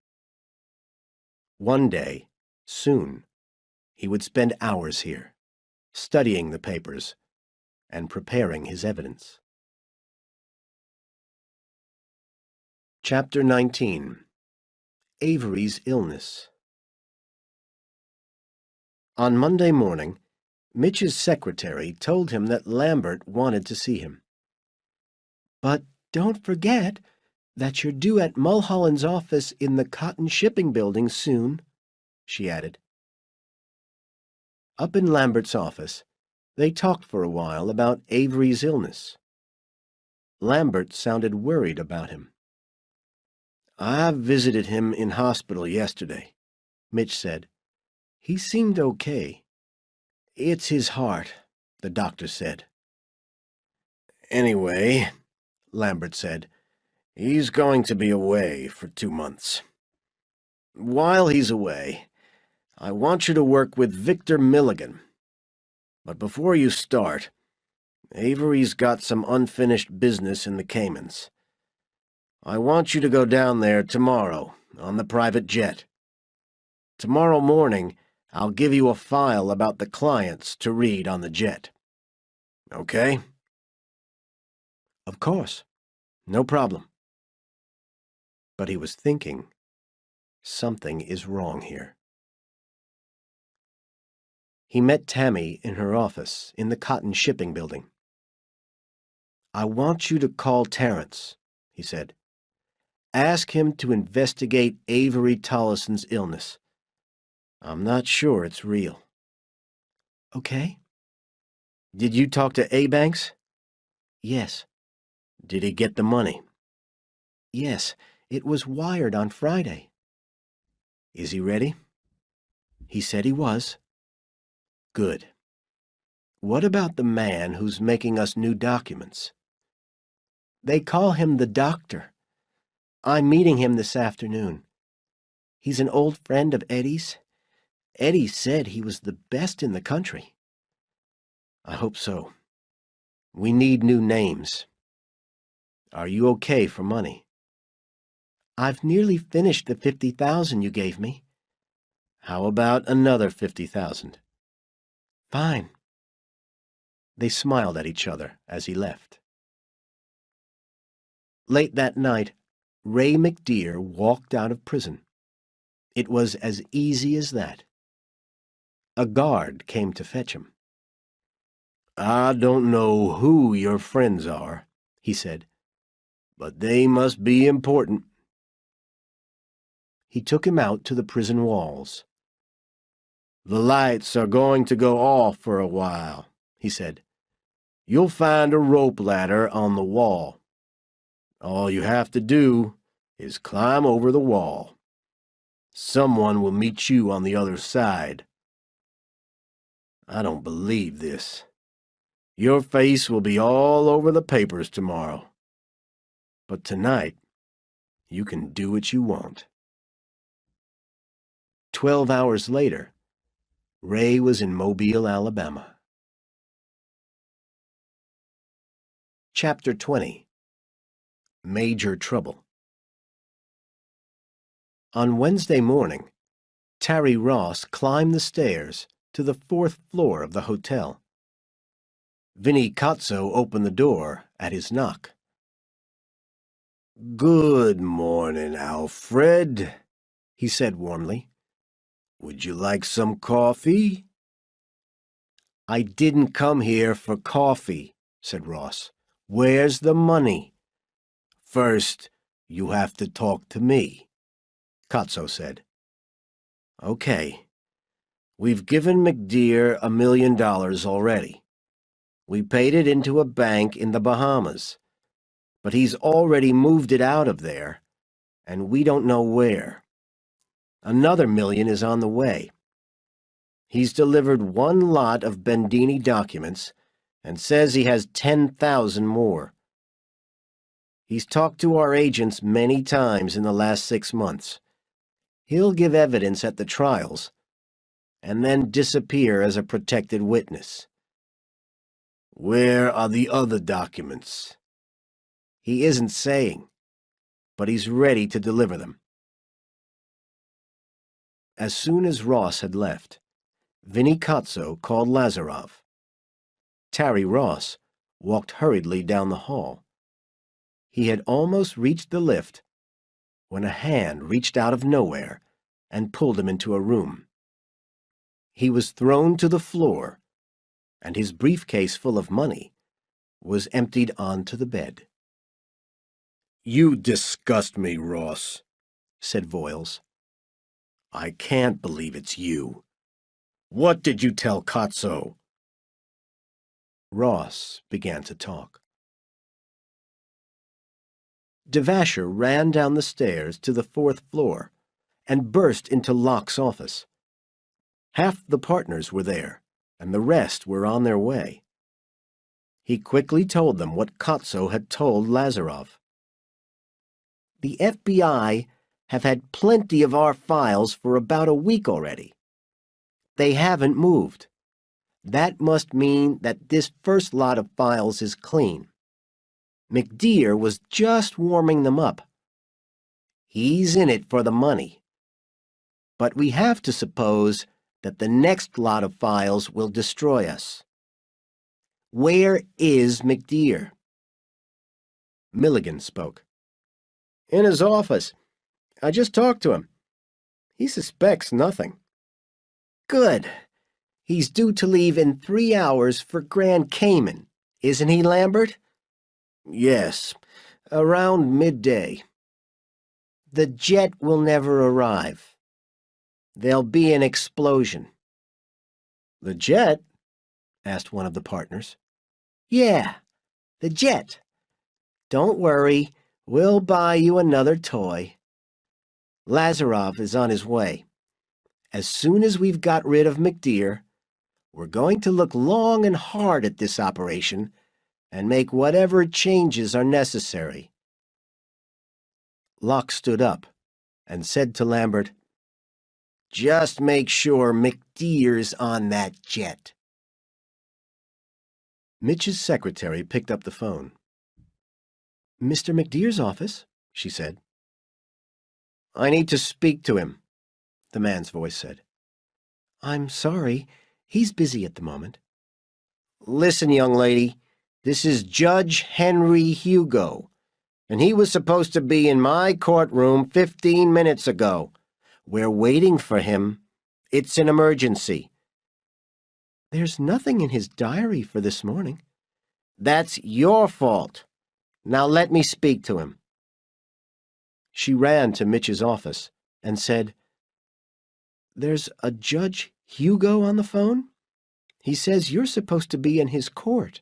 One day, soon, he would spend hours here, studying the papers and preparing his evidence. Chapter 19. Avery's Illness. On Monday morning, Mitch's secretary told him that Lambert wanted to see him. "But don't forget that you're due at Mulholland's office in the Cotton Shipping Building soon," she added. Up in Lambert's office, they talked for a while about Avery's illness. Lambert sounded worried about him. "I visited him in hospital yesterday," Mitch said. "He seemed okay. It's his heart," the doctor said. "Anyway," Lambert said, "he's going to be away for 2 months. While he's away, I want you to work with Victor Milligan. But before you start, Avery's got some unfinished business in the Caymans. I want you to go down there tomorrow on the private jet. Tomorrow morning, I'll give you a file about the clients to read on the jet. Okay?" "Of course. No problem." But he was thinking, something is wrong here. He met Tammy in her office in the Cotton Shipping Building. "I want you to call Terrence," he said. "Ask him to investigate Avery Tollison's illness. I'm not sure it's real." "Okay." "Did you talk to A. Banks?" "Yes." "Did he get the money?" "Yes, it was wired on Friday." "Is he ready?" "He said he was." "Good. What about the man who's making us new documents?" "They call him the Doctor. I'm meeting him this afternoon. He's an old friend of Eddie's. Eddie said he was the best in the country." "I hope so. We need new names. Are you okay for money?" "I've nearly finished the 50,000 you gave me." "How about another 50,000? "Fine." They smiled at each other as he left. Late that night, Ray McDear walked out of prison. It was as easy as that. A guard came to fetch him. "I don't know who your friends are," he said, "but they must be important." He took him out to the prison walls. "The lights are going to go off for a while," he said. "You'll find a rope ladder on the wall. All you have to do is climb over the wall. Someone will meet you on the other side. I don't believe this. Your face will be all over the papers tomorrow. But tonight, you can do what you want." 12 hours later, Ray was in Mobile, Alabama. Chapter 20. Major Trouble. On Wednesday morning, Terry Ross climbed the stairs to the 4th floor of the hotel. Vinnie Cozzo opened the door at his knock. "Good morning, Alfred," he said warmly. "Would you like some coffee?" "I didn't come here for coffee," said Ross. "Where's the money?" "First, you have to talk to me," Cozzo said. "Okay. We've given McDear $1 million already. We paid it into a bank in the Bahamas, but he's already moved it out of there, and we don't know where. Another $1 million is on the way. He's delivered 1 lot of Bendini documents and says he has 10,000 more. He's talked to our agents many times in the last 6 months. He'll give evidence at the trials and then disappear as a protected witness. Where are the other documents? He isn't saying, but he's ready to deliver them. As soon as Ross had left, Vinnie Kotzo called Lazarov. Tarry Ross walked hurriedly down the hall. He had almost reached the lift when a hand reached out of nowhere and pulled him into a room. He was thrown to the floor, and his briefcase full of money was emptied onto the bed. "You disgust me, Ross," said Voiles. "I can't believe it's you. What did you tell Kotzo?" Ross began to talk. Devasher ran down the stairs to the 4th floor and burst into Locke's office. Half the partners were there, and the rest were on their way. He quickly told them what Kotzo had told Lazarov. "The FBI have had plenty of our files for about a week already. They haven't moved. That must mean that this first lot of files is clean. McDear was just warming them up. He's in it for the money. But we have to suppose that the next lot of files will destroy us. Where is McDear?" Milligan spoke. "In his office. I just talked to him. He suspects nothing." "Good. He's due to leave in 3 hours for Grand Cayman, isn't he, Lambert?" "Yes, around midday." "The jet will never arrive. There'll be an explosion." "The jet?" asked one of the partners. "Yeah, the jet. Don't worry, we'll buy you another toy. Lazarov is on his way. As soon as we've got rid of McDear, we're going to look long and hard at this operation and make whatever changes are necessary." Locke stood up and said to Lambert, "Just make sure McDear's on that jet." Mitch's secretary picked up the phone. "Mr. McDear's office," she said. "I need to speak to him," the man's voice said. "I'm sorry, he's busy at the moment." "Listen, young lady, this is Judge Henry Hugo, and he was supposed to be in my courtroom 15 minutes ago. We're waiting for him. It's an emergency." "There's nothing in his diary for this morning." "That's your fault. Now let me speak to him." She ran to Mitch's office and said, "There's a Judge Hugo on the phone? He says you're supposed to be in his court."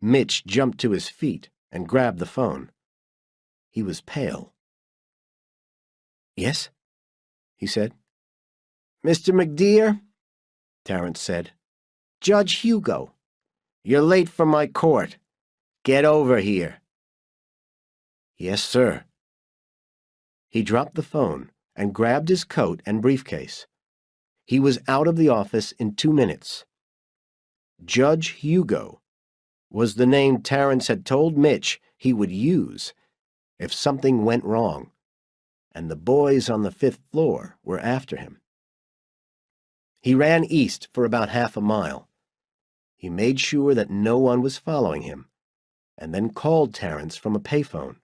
Mitch jumped to his feet and grabbed the phone. He was pale. "Yes?" he said. "Mr. McDear?" Terrence said. "Judge Hugo. You're late for my court. Get over here." "Yes, sir." He dropped the phone and grabbed his coat and briefcase. He was out of the office in 2 minutes. Judge Hugo was the name Terrence had told Mitch he would use if something went wrong, and the boys on the 5th floor were after him. He ran east for about half a mile. He made sure that no one was following him, and then called Terrence from a payphone.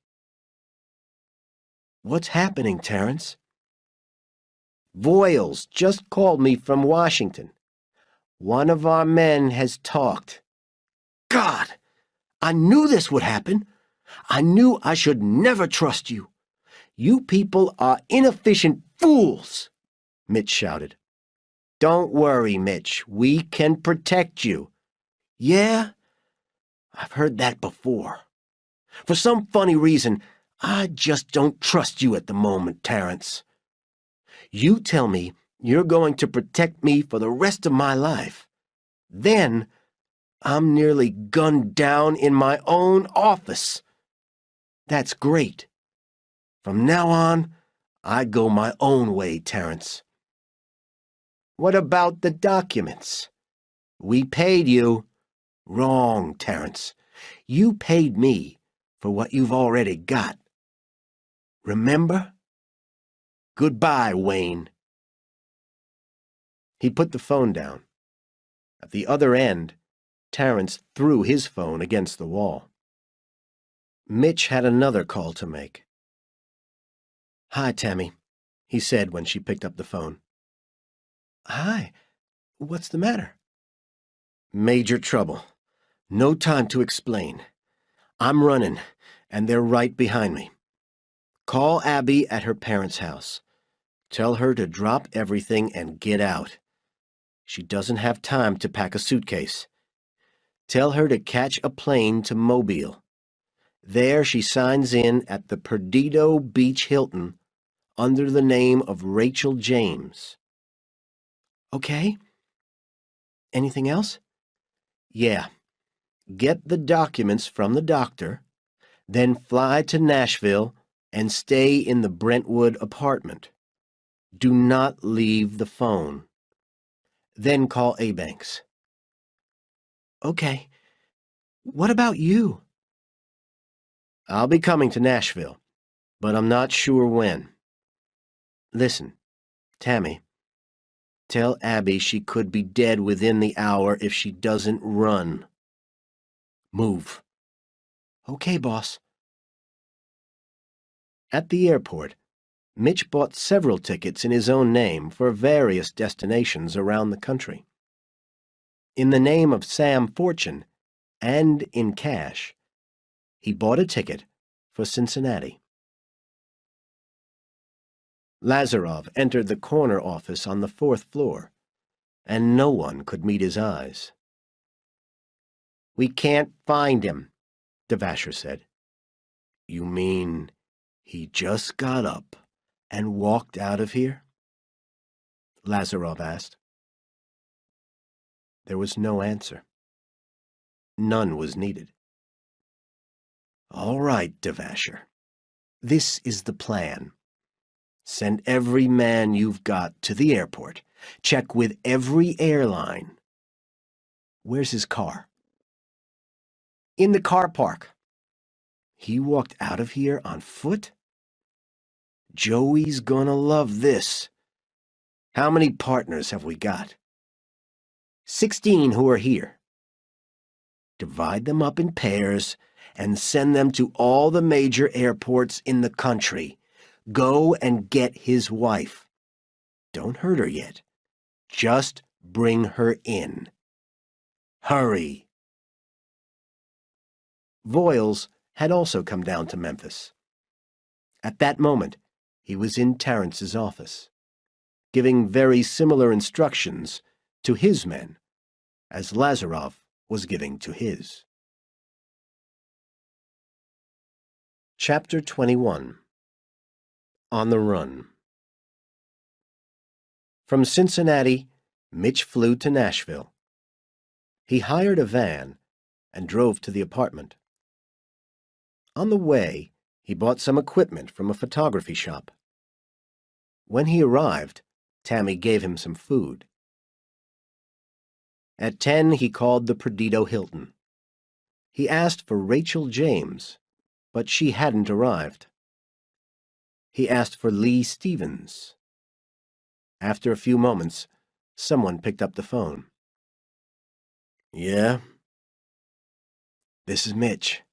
"What's happening, Terrence?" "Voiles just called me from Washington. One of our men has talked." "God! I knew this would happen. I knew I should never trust you. You people are inefficient fools," Mitch shouted. "Don't worry, Mitch. We can protect you." "Yeah? I've heard that before. For some funny reason, I just don't trust you at the moment, Terrence. You tell me you're going to protect me for the rest of my life. Then I'm nearly gunned down in my own office. That's great. From now on, I go my own way, Terrence." "What about the documents? We paid you." Wrong, Terrence. You paid me for what you've already got. Remember? Goodbye, Wayne. He put the phone down. At the other end, Terrence threw his phone against the wall. Mitch had another call to make. "Hi, Tammy," he said when she picked up the phone. "Hi. What's the matter?" "Major trouble. No time to explain. I'm running, and they're right behind me. Call Abby at her parents' house. Tell her to drop everything and get out. She doesn't have time to pack a suitcase. Tell her to catch a plane to Mobile. There she signs in at the Perdido Beach Hilton under the name of Rachel James." "Okay. Anything else?" "Yeah. Get the documents from the doctor, then fly to Nashville and stay in the Brentwood apartment. Do not leave the phone. Then call Abanks." "Okay. What about you?" "I'll be coming to Nashville, but I'm not sure when. Listen, Tammy, tell Abby she could be dead within the hour if she doesn't run. Move." "Okay, boss." At the airport, Mitch bought several tickets in his own name for various destinations around the country. In the name of Sam Fortune, and in cash, he bought a ticket for Cincinnati. Lazarov entered the corner office on the 4th floor, and no one could meet his eyes. "We can't find him," Devasher said. "You mean he just got up and walked out of here?" Lazarov asked. There was no answer. None was needed. "All right, Devasher. This is the plan. Send every man you've got to the airport. Check with every airline. Where's his car?" "In the car park." "He walked out of here on foot? Joey's gonna love this. How many partners have we got?" 16 who are here." "Divide them up in pairs and send them to all the major airports in the country. Go and get his wife. Don't hurt her yet. Just bring her in. Hurry." Voiles had also come down to Memphis. At that moment, he was in Terrence's office, giving very similar instructions to his men as Lazarov was giving to his. Chapter 21. On the Run. From Cincinnati, Mitch flew to Nashville. He hired a van and drove to the apartment. On the way, he bought some equipment from a photography shop. When he arrived, Tammy gave him some food. At 10, he called the Perdido Hilton. He asked for Rachel James, but she hadn't arrived. He asked for Lee Stevens. After a few moments, someone picked up the phone. "Yeah?" "This is Mitch.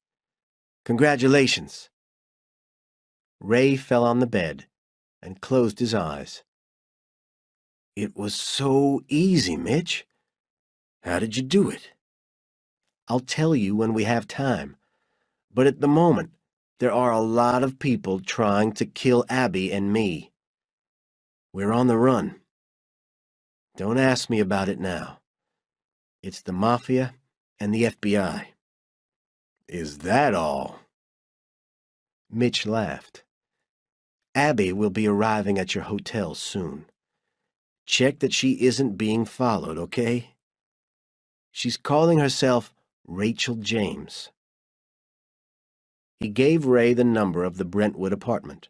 Congratulations." Ray fell on the bed and closed his eyes. "It was so easy, Mitch. How did you do it?" "I'll tell you when we have time. But at the moment, there are a lot of people trying to kill Abby and me. We're on the run. Don't ask me about it now. It's the Mafia and the FBI. "Is that all?" Mitch laughed. "Abby will be arriving at your hotel soon. Check that she isn't being followed, okay? She's calling herself Rachel James." He gave Ray the number of the Brentwood apartment.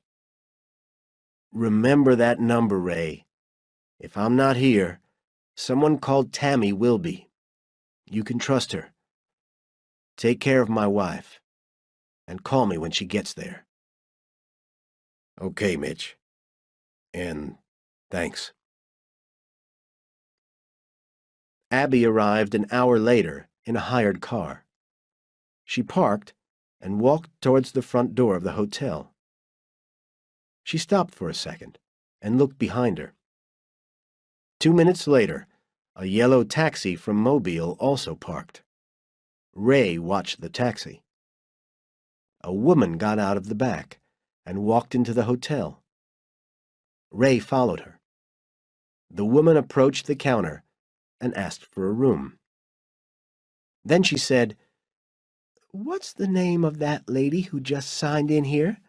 "Remember that number, Ray. If I'm not here, someone called Tammy will be. You can trust her. Take care of my wife, and call me when she gets there." "Okay, Mitch. And thanks." Abby arrived an hour later in a hired car. She parked and walked towards the front door of the hotel. She stopped for a second and looked behind her. 2 minutes later, a yellow taxi from Mobile also parked. Ray watched the taxi. A woman got out of the back and walked into the hotel. Ray followed her. The woman approached the counter and asked for a room. Then she said, "What's the name of that lady who just signed in here?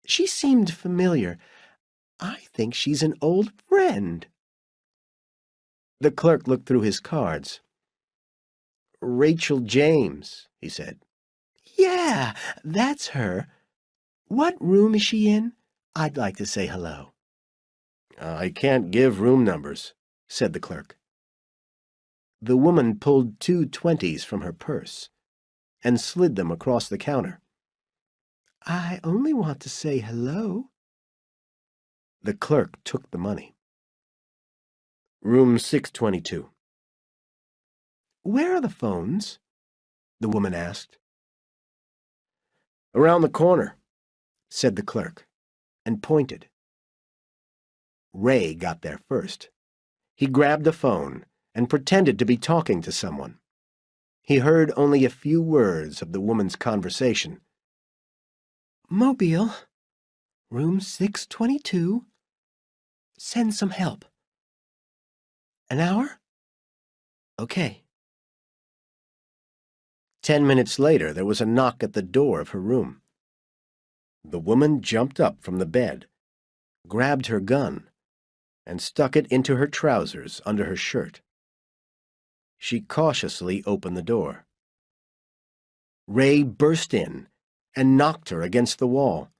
She seemed familiar. I think she's an old friend." The clerk looked through his cards. "Rachel James," he said. "Yeah, that's her. What room is she in? I'd like to say hello." "I can't give room numbers," said the clerk. The woman pulled 2 20s from her purse and slid them across the counter. "I only want to say hello." The clerk took the money. "Room 622. "Where are the phones?" the woman asked. "Around the corner," said the clerk, and pointed. Ray got there first. He grabbed a phone and pretended to be talking to someone. He heard only a few words of the woman's conversation. "Mobile, room 622. Send some help. An hour? Okay." 10 minutes later, there was a knock at the door of her room. The woman jumped up from the bed, grabbed her gun, and stuck it into her trousers under her shirt. She cautiously opened the door. Ray burst in and knocked her against the wall.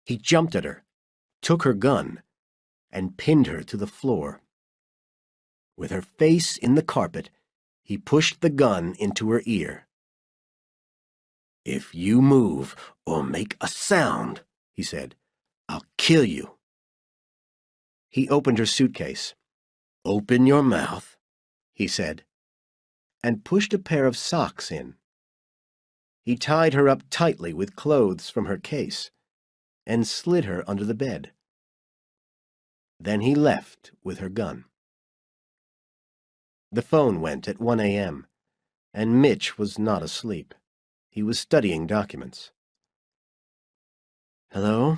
He jumped at her, took her gun, and pinned her to the floor. With her face in the carpet, he pushed the gun into her ear. "If you move or make a sound," he said, "I'll kill you." He opened her suitcase. "Open your mouth," he said, and pushed a pair of socks in. He tied her up tightly with clothes from her case and slid her under the bed. Then he left with her gun. The phone went at 1 a.m., and Mitch was not asleep. He was studying documents. "Hello?"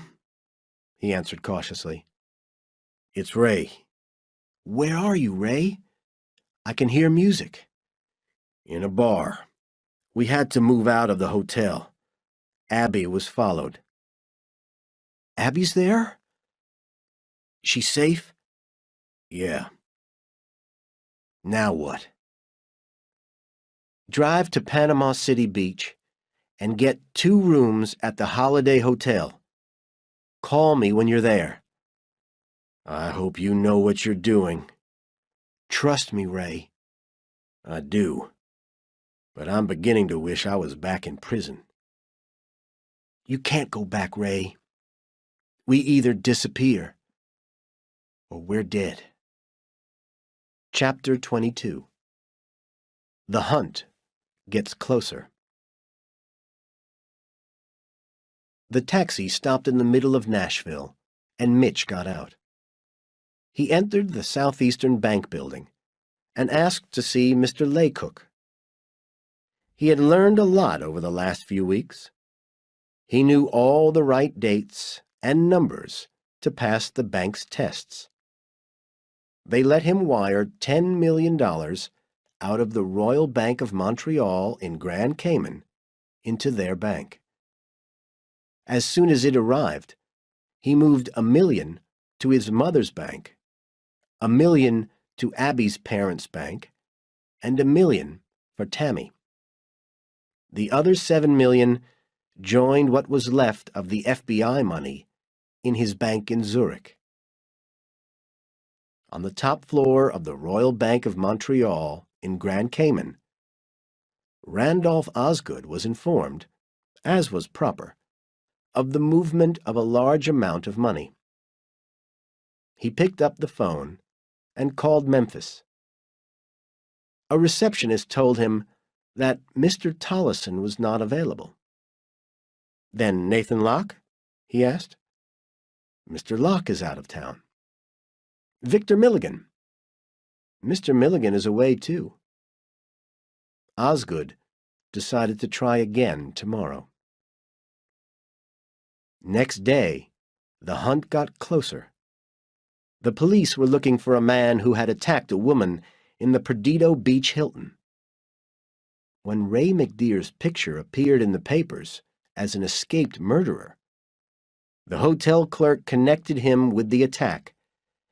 he answered cautiously. "It's Ray." "Where are you, Ray? I can hear music." "In a bar. We had to move out of the hotel. Abby was followed." "Abby's there? She's safe?" "Yeah." "Now what?" "Drive to Panama City Beach and get 2 rooms at the Holiday Hotel. Call me when you're there." "I hope you know what you're doing." "Trust me, Ray." "I do. But I'm beginning to wish I was back in prison." "You can't go back, Ray. We either disappear or we're dead." Chapter 22. The hunt gets closer. The taxi stopped in the middle of Nashville, and Mitch got out. He entered the Southeastern Bank building and asked to see Mr. Laycook. He had learned a lot over the last few weeks. He knew all the right dates and numbers to pass the bank's tests. They let him wire $10 million out of the Royal Bank of Montreal in Grand Cayman into their bank. As soon as it arrived, he moved $1 million to his mother's bank, $1 million to Abby's parents' bank, and $1 million for Tammy. The other $7 million joined what was left of the FBI money in his bank in Zurich. On the top floor of the Royal Bank of Montreal in Grand Cayman, Randolph Osgood was informed, as was proper, of the movement of a large amount of money. He picked up the phone and called Memphis. A receptionist told him that Mr. Tollison was not available. "Then Nathan Locke?" he asked. "Mr. Locke is out of town." "Victor Milligan?" "Mr. Milligan is away too." Osgood decided to try again tomorrow. Next day, the hunt got closer. The police were looking for a man who had attacked a woman in the Perdido Beach Hilton. When Ray McDeer's picture appeared in the papers as an escaped murderer, the hotel clerk connected him with the attack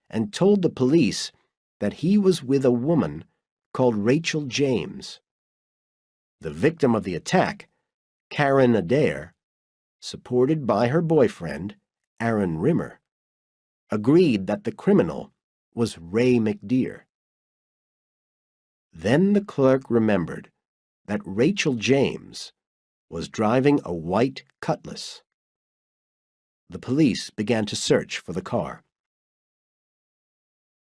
and told the police that he was with a woman called Rachel James. The victim of the attack, Karen Adair, supported by her boyfriend, Aaron Rimmer, agreed that the criminal was Ray McDeer. Then the clerk remembered that Rachel James was driving a white Cutlass. The police began to search for the car.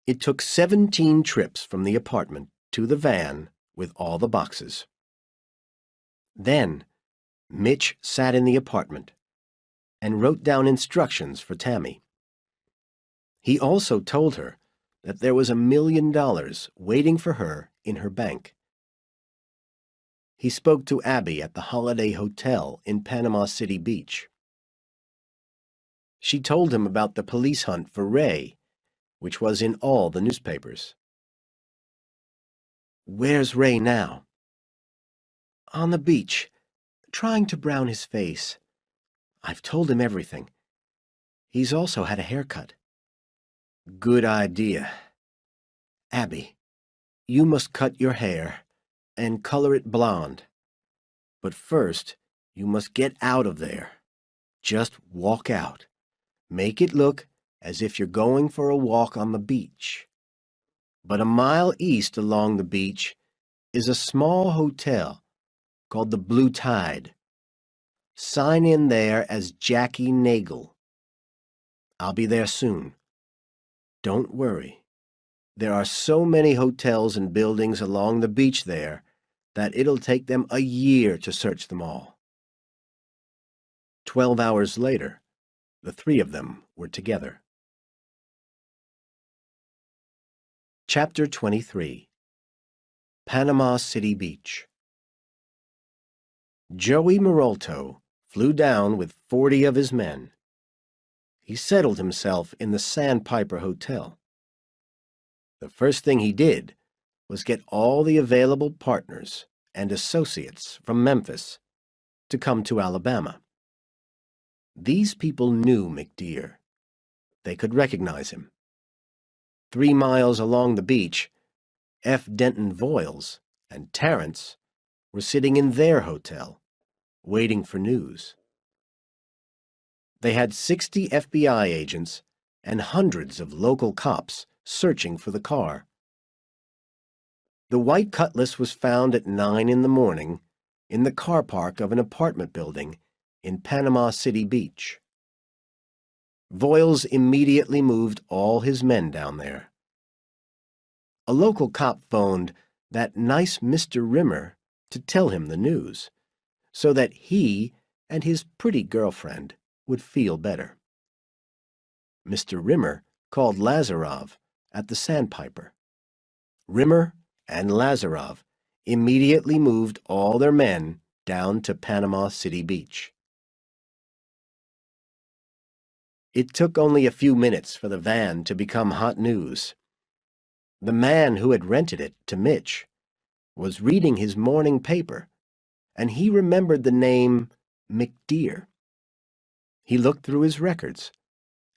It took 17 trips from the apartment to the van with all the boxes. Then, Mitch sat in the apartment and wrote down instructions for Tammy. He also told her that there was $1 million waiting for her in her bank. He spoke to Abby at the Holiday Hotel in Panama City Beach. She told him about the police hunt for Ray, which was in all the newspapers. "Where's Ray now?" "On the beach, trying to brown his face. I've told him everything. He's also had a haircut." "Good idea. Abby, you must cut your hair and color it blonde. But first, you must get out of there. Just walk out. Make it look as if you're going for a walk on the beach. But a mile east along the beach is a small hotel called the Blue Tide. Sign in there as Jackie Nagel. I'll be there soon. Don't worry. There are so many hotels and buildings along the beach there that it'll take them a year to search them all." 12 hours later, the three of them were together. Chapter 23. Panama City Beach. Joey Marolto flew down with 40 of his men. He settled himself in the Sandpiper Hotel. The first thing he did was get all the available partners and associates from Memphis to come to Alabama. These people knew McDeer. They could recognize him. 3 miles along the beach, F. Denton Voiles and Terrence were sitting in their hotel, waiting for news. They had 60 FBI agents and hundreds of local cops searching for the car. The white Cutlass was found at 9 in the morning in the car park of an apartment building in Panama City Beach. Voiles immediately moved all his men down there. A local cop phoned that nice Mr. Rimmer to tell him the news, so that he and his pretty girlfriend would feel better. Mr. Rimmer called Lazarov at the Sandpiper. Rimmer and Lazarov immediately moved all their men down to Panama City Beach. It took only a few minutes for the van to become hot news. The man who had rented it to Mitch was reading his morning paper, and he remembered the name McDeer. He looked through his records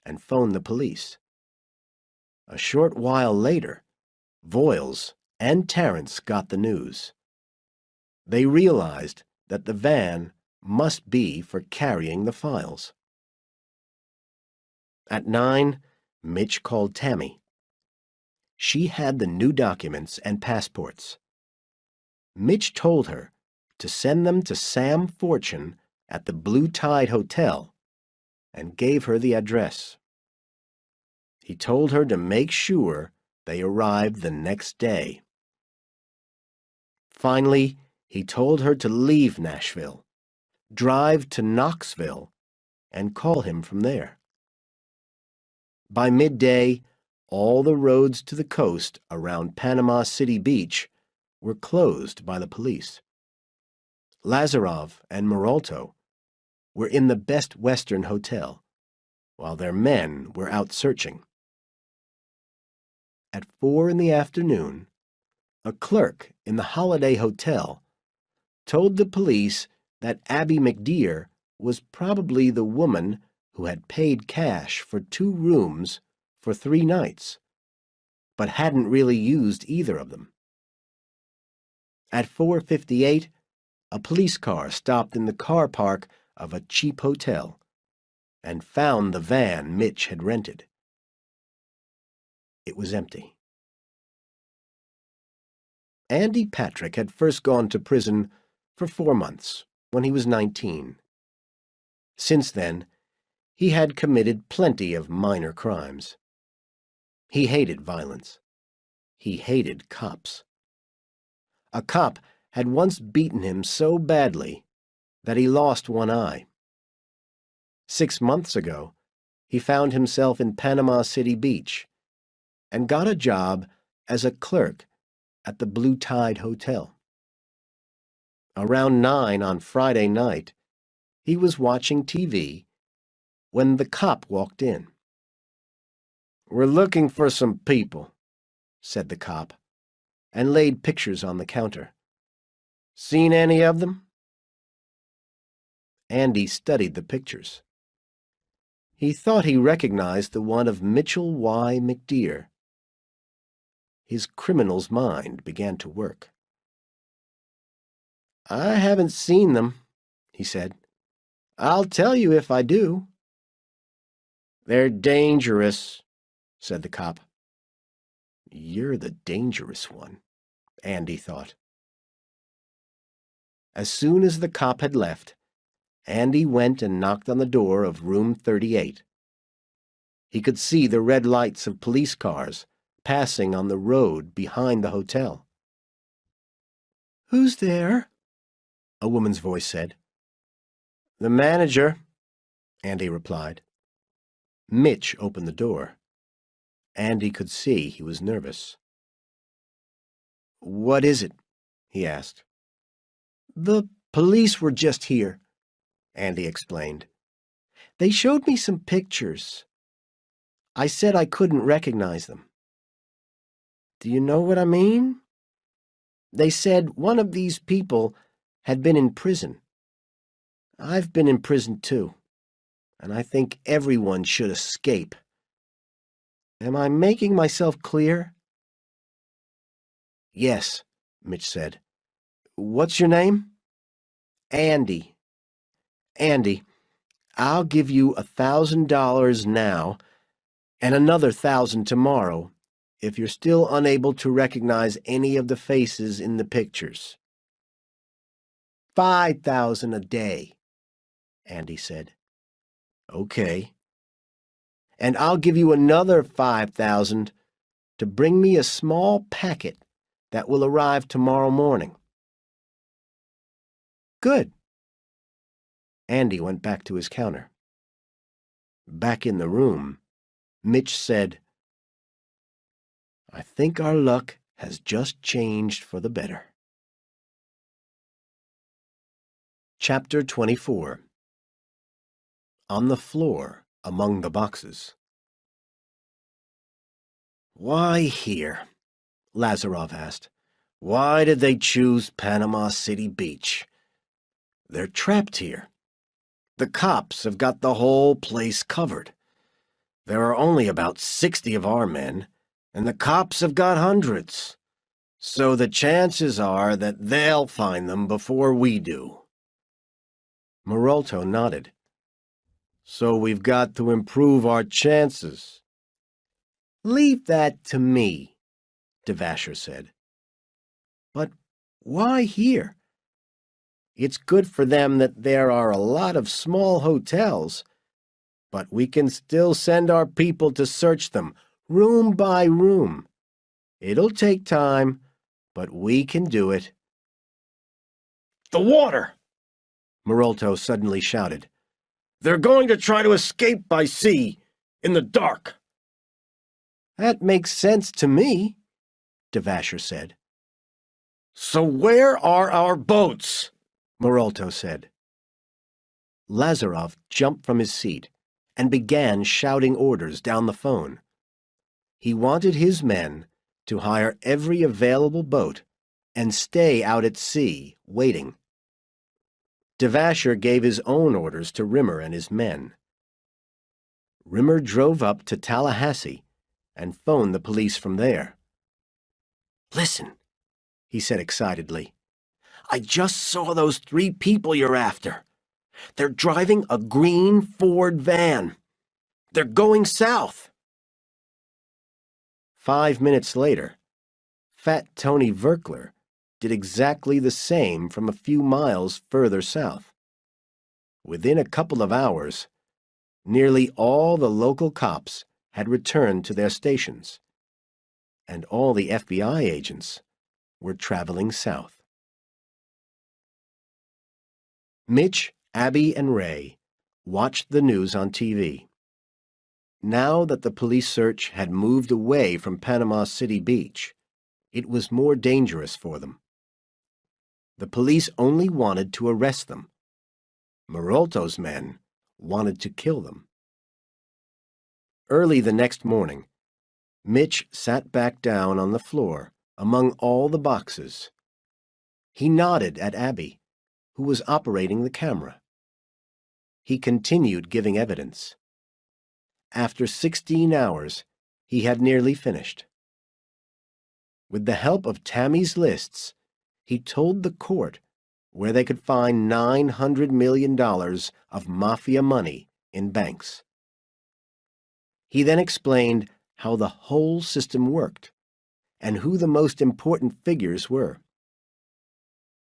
and phoned the police. A short while later, Voiles and Terrence got the news. They realized that the van must be for carrying the files. At 9, Mitch called Tammy. She had the new documents and passports. Mitch told her to send them to Sam Fortune at the Blue Tide Hotel and gave her the address. He told her to make sure they arrived the next day. Finally, he told her to leave Nashville, drive to Knoxville, and call him from there. By midday, all the roads to the coast around Panama City Beach were closed by the police. Lazarov and Maralto were in the Best Western Hotel, while their men were out searching. At 4 in the afternoon, a clerk in the Holiday Hotel told the police that Abby McDear was probably the woman who had paid cash for 2 rooms for 3 nights, but hadn't really used either of them. At 4:58, a police car stopped in the car park of a cheap hotel and found the van Mitch had rented. It was empty. Andy Patrick had first gone to prison for 4 months when he was 19. Since then, he had committed plenty of minor crimes. He hated violence. He hated cops. A cop had once beaten him so badly that he lost one eye. 6 months ago, he found himself in Panama City Beach and got a job as a clerk at the Blue Tide Hotel. Around 9 on Friday night, he was watching TV when the cop walked in. "We're looking for some people," said the cop, and laid pictures on the counter. "Seen any of them?" Andy studied the pictures. He thought he recognized the one of Mitchell Y. McDear. His criminal's mind began to work. "I haven't seen them," he said. "I'll tell you if I do." "They're dangerous," said the cop. "You're the dangerous one," Andy thought. As soon as the cop had left, Andy went and knocked on the door of room 38. He could see the red lights of police cars passing on the road behind the hotel. "Who's there?" a woman's voice said. "The manager," Andy replied. Mitch opened the door. Andy could see he was nervous. "What is it?" he asked. "The police were just here," Andy explained. "They showed me some pictures. I said I couldn't recognize them." "Do you know what I mean?" "They said one of these people had been in prison. I've been in prison too, and I think everyone should escape. Am I making myself clear?" "Yes," Mitch said. "What's your name?" "Andy." "Andy, I'll give you $1,000 now and another 1,000 tomorrow if you're still unable to recognize any of the faces in the pictures." "5,000 a day," Andy said. "Okay. And I'll give you another 5,000 to bring me a small packet that will arrive tomorrow morning." "Good." Andy went back to his counter. Back in the room, Mitch said, "I think our luck has just changed for the better." Chapter 24. On the floor among the boxes. "Why here?" Lazarov asked. "Why did they choose Panama City Beach? They're trapped here. The cops have got the whole place covered. There are only about 60 of our men, and the cops have got hundreds. So the chances are that they'll find them before we do." Maralto nodded. "So we've got to improve our chances." "Leave that to me," Devasher said. "But why here? It's good for them that there are a lot of small hotels, but we can still send our people to search them, room by room. It'll take time, but we can do it." "The water!" Marolto suddenly shouted. "They're going to try to escape by sea, in the dark." "That makes sense to me," Devasher said. "So where are our boats?" Marolto said. Lazarov jumped from his seat and began shouting orders down the phone. He wanted his men to hire every available boat and stay out at sea, waiting. Devasher gave his own orders to Rimmer and his men. Rimmer drove up to Tallahassee and phoned the police from there. "Listen," he said excitedly. "I just saw those 3 people you're after. They're driving a green Ford van. They're going south." 5 minutes later, Fat Tony Verkler did exactly the same from a few miles further south. Within a couple of hours, nearly all the local cops had returned to their stations, and all the FBI agents were traveling south. Mitch, Abby, and Ray watched the news on TV. Now that the police search had moved away from Panama City Beach, it was more dangerous for them. The police only wanted to arrest them. Marolto's men wanted to kill them. Early the next morning, Mitch sat back down on the floor among all the boxes. He nodded at Abby, who was operating the camera. He continued giving evidence. After 16 hours, he had nearly finished. With the help of Tammy's lists, he told the court where they could find $900 million of mafia money in banks. He then explained how the whole system worked and who the most important figures were.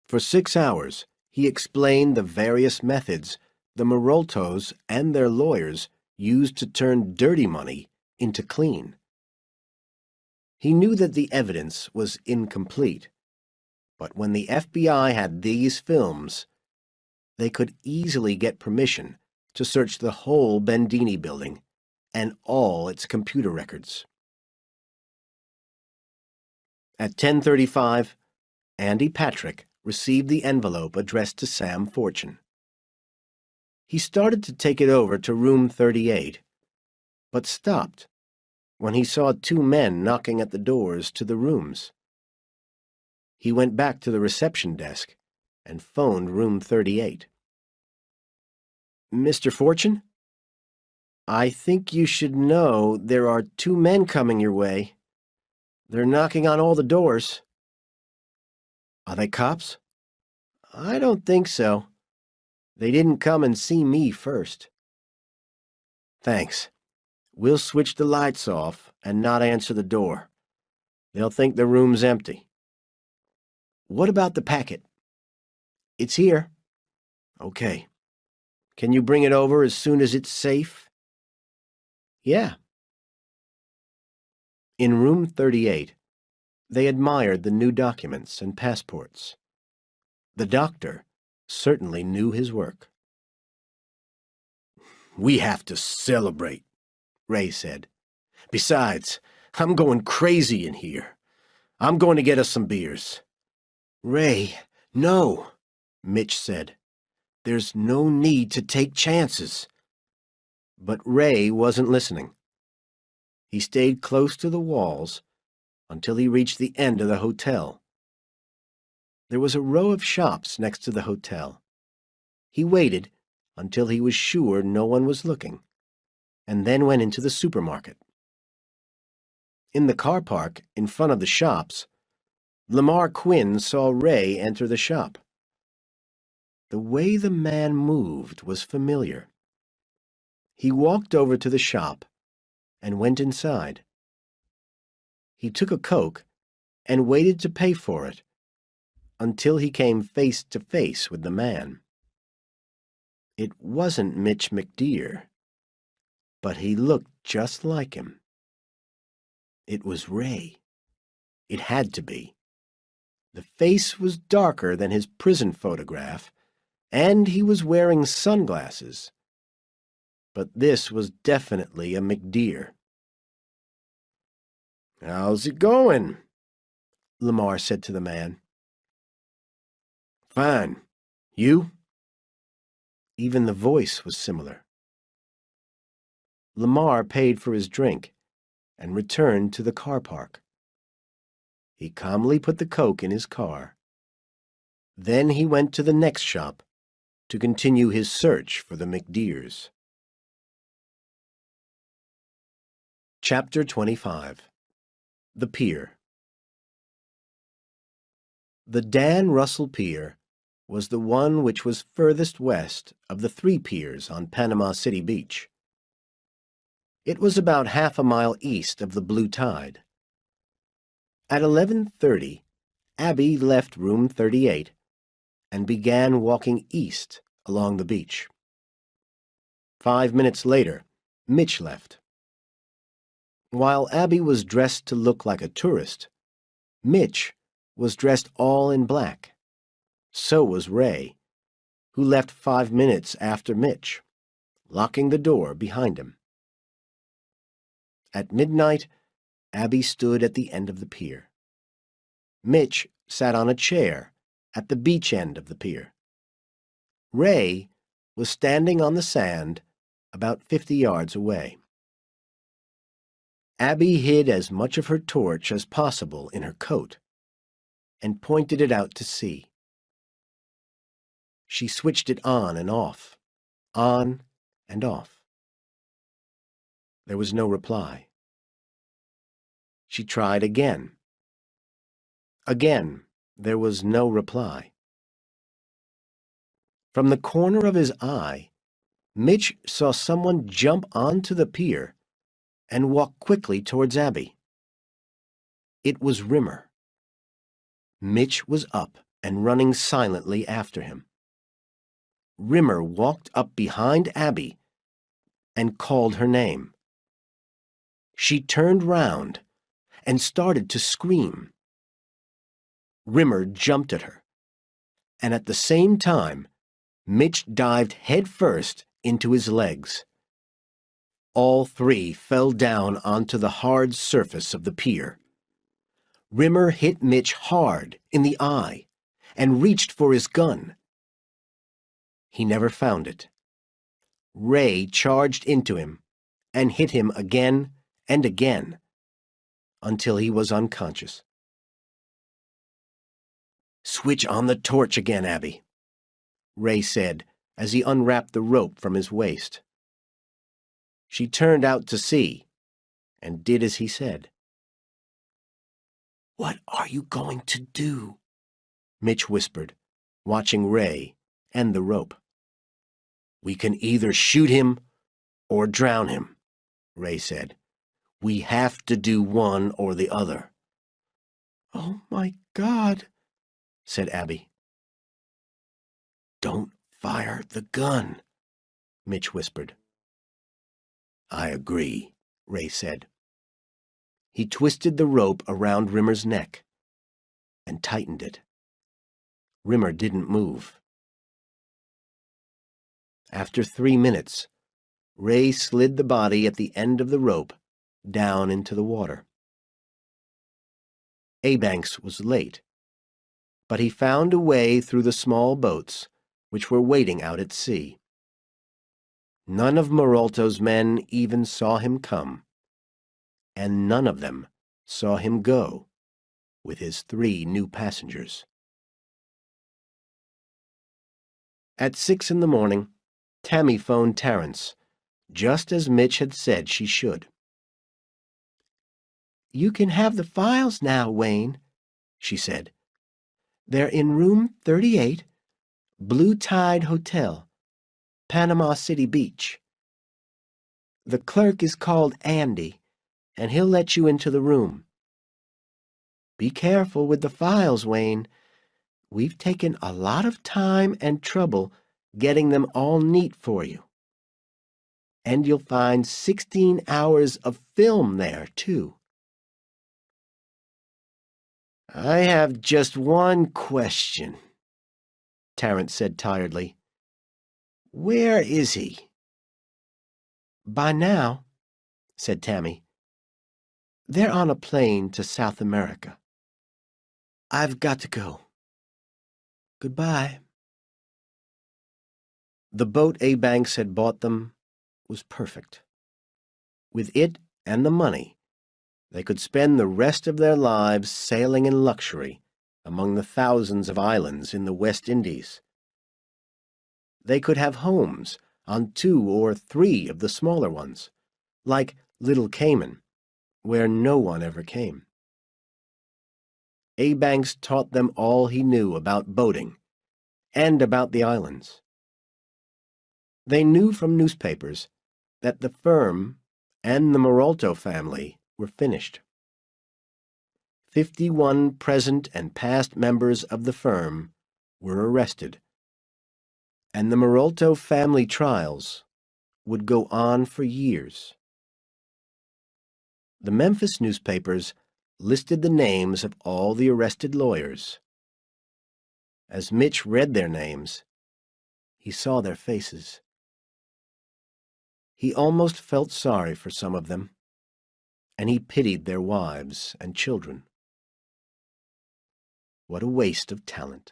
For 6 hours, he explained the various methods the Maroltos and their lawyers used to turn dirty money into clean. He knew that the evidence was incomplete, but when the FBI had these films, they could easily get permission to search the whole Bendini building and all its computer records. At 10:35, Andy Patrick received the envelope addressed to Sam Fortune. He started to take it over to room 38, but stopped when he saw 2 men knocking at the doors to the rooms. He went back to the reception desk and phoned room 38. "Mr. Fortune? I think you should know there are 2 men coming your way. They're knocking on all the doors." "Are they cops?" "I don't think so. They didn't come and see me first." "Thanks. We'll switch the lights off and not answer the door. They'll think the room's empty." "What about the packet?" "It's here." "Okay. Can you bring it over as soon as it's safe?" "Yeah." In room 38, they admired the new documents and passports. The doctor certainly knew his work. "We have to celebrate," Ray said. "Besides, I'm going crazy in here. I'm going to get us some beers." "Ray, no," Mitch said. "There's no need to take chances." But Ray wasn't listening. He stayed close to the walls until he reached the end of the hotel. There was a row of shops next to the hotel. He waited until he was sure no one was looking, and then went into the supermarket. In the car park in front of the shops, Lamar Quinn saw Ray enter the shop. The way the man moved was familiar. He walked over to the shop and went inside. He took a Coke and waited to pay for it until he came face to face with the man. It wasn't Mitch McDear, but he looked just like him. It was Ray. It had to be. The face was darker than his prison photograph, and he was wearing sunglasses. But this was definitely a McDear. "How's it going?" Lamar said to the man. "Fine. You?" Even the voice was similar. Lamar paid for his drink and returned to the car park. He calmly put the Coke in his car. Then he went to the next shop to continue his search for the McDears. Chapter 25. The Pier. The Dan Russell Pier was the one which was furthest west of the 3 piers on Panama City Beach. It was about half a mile east of the Blue Tide. At 11:30, Abby left room 38 and began walking east along the beach. 5 minutes later, Mitch left. While Abby was dressed to look like a tourist, Mitch was dressed all in black. So was Ray, who left 5 minutes after Mitch, locking the door behind him. At midnight, Abby stood at the end of the pier. Mitch sat on a chair at the beach end of the pier. Ray was standing on the sand about 50 yards away. Abby hid as much of her torch as possible in her coat and pointed it out to sea. She switched it on and off, on and off. There was no reply. She tried again. Again, there was no reply. From the corner of his eye, Mitch saw someone jump onto the pier and walk quickly towards Abby. It was Rimmer. Mitch was up and running silently after him. Rimmer walked up behind Abby and called her name. She turned round and started to scream. Rimmer jumped at her, and at the same time, Mitch dived headfirst into his legs. All 3 fell down onto the hard surface of the pier. Rimmer hit Mitch hard in the eye and reached for his gun. He never found it. Ray charged into him and hit him again and again until he was unconscious. "Switch on the torch again, Abby," Ray said as he unwrapped the rope from his waist. She turned out to sea and did as he said. "What are you going to do?" Mitch whispered, watching Ray and the rope. "We can either shoot him or drown him," Ray said. "We have to do one or the other." "Oh, my God," said Abby. "Don't fire the gun," Mitch whispered. "I agree," Ray said. He twisted the rope around Rimmer's neck and tightened it. Rimmer didn't move. After 3 minutes, Ray slid the body at the end of the rope down into the water. Abanks was late, but he found a way through the small boats which were waiting out at sea. None of Maralto's men even saw him come, and none of them saw him go with his 3 new passengers. At 6 in the morning, Tammy phoned Terrence, just as Mitch had said she should. "You can have the files now, Wayne," she said. "They're in room 38, Blue Tide Hotel, Panama City Beach. The clerk is called Andy, and he'll let you into the room. Be careful with the files, Wayne. We've taken a lot of time and trouble getting them all neat for you. And you'll find 16 hours of film there, too. I have just one question, Terence said tiredly. Where is he? By now, said Tammy, they're on a plane to South America. I've got to go. Goodbye. The boat A. Banks had bought them was perfect. With it and the money, they could spend the rest of their lives sailing in luxury among the thousands of islands in the West Indies. They could have homes on 2 or 3 of the smaller ones, like Little Cayman, where no one ever came. A. Banks taught them all he knew about boating and about the islands. They knew from newspapers that the firm and the Moralto family were finished. 51 present and past members of the firm were arrested, and the Moralto family trials would go on for years. The Memphis newspapers listed the names of all the arrested lawyers. As Mitch read their names, he saw their faces. He almost felt sorry for some of them, and he pitied their wives and children. What a waste of talent.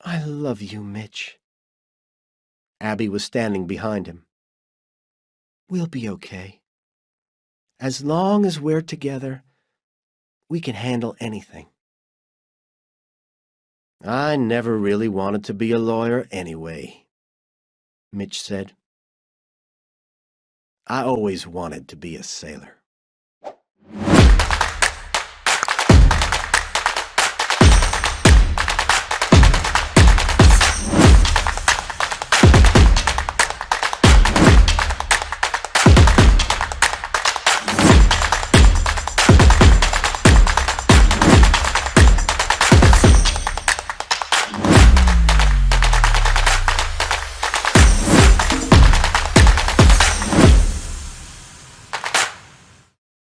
I love you, Mitch. Abby was standing behind him. We'll be okay. As long as we're together, we can handle anything. I never really wanted to be a lawyer anyway, Mitch said. I always wanted to be a sailor.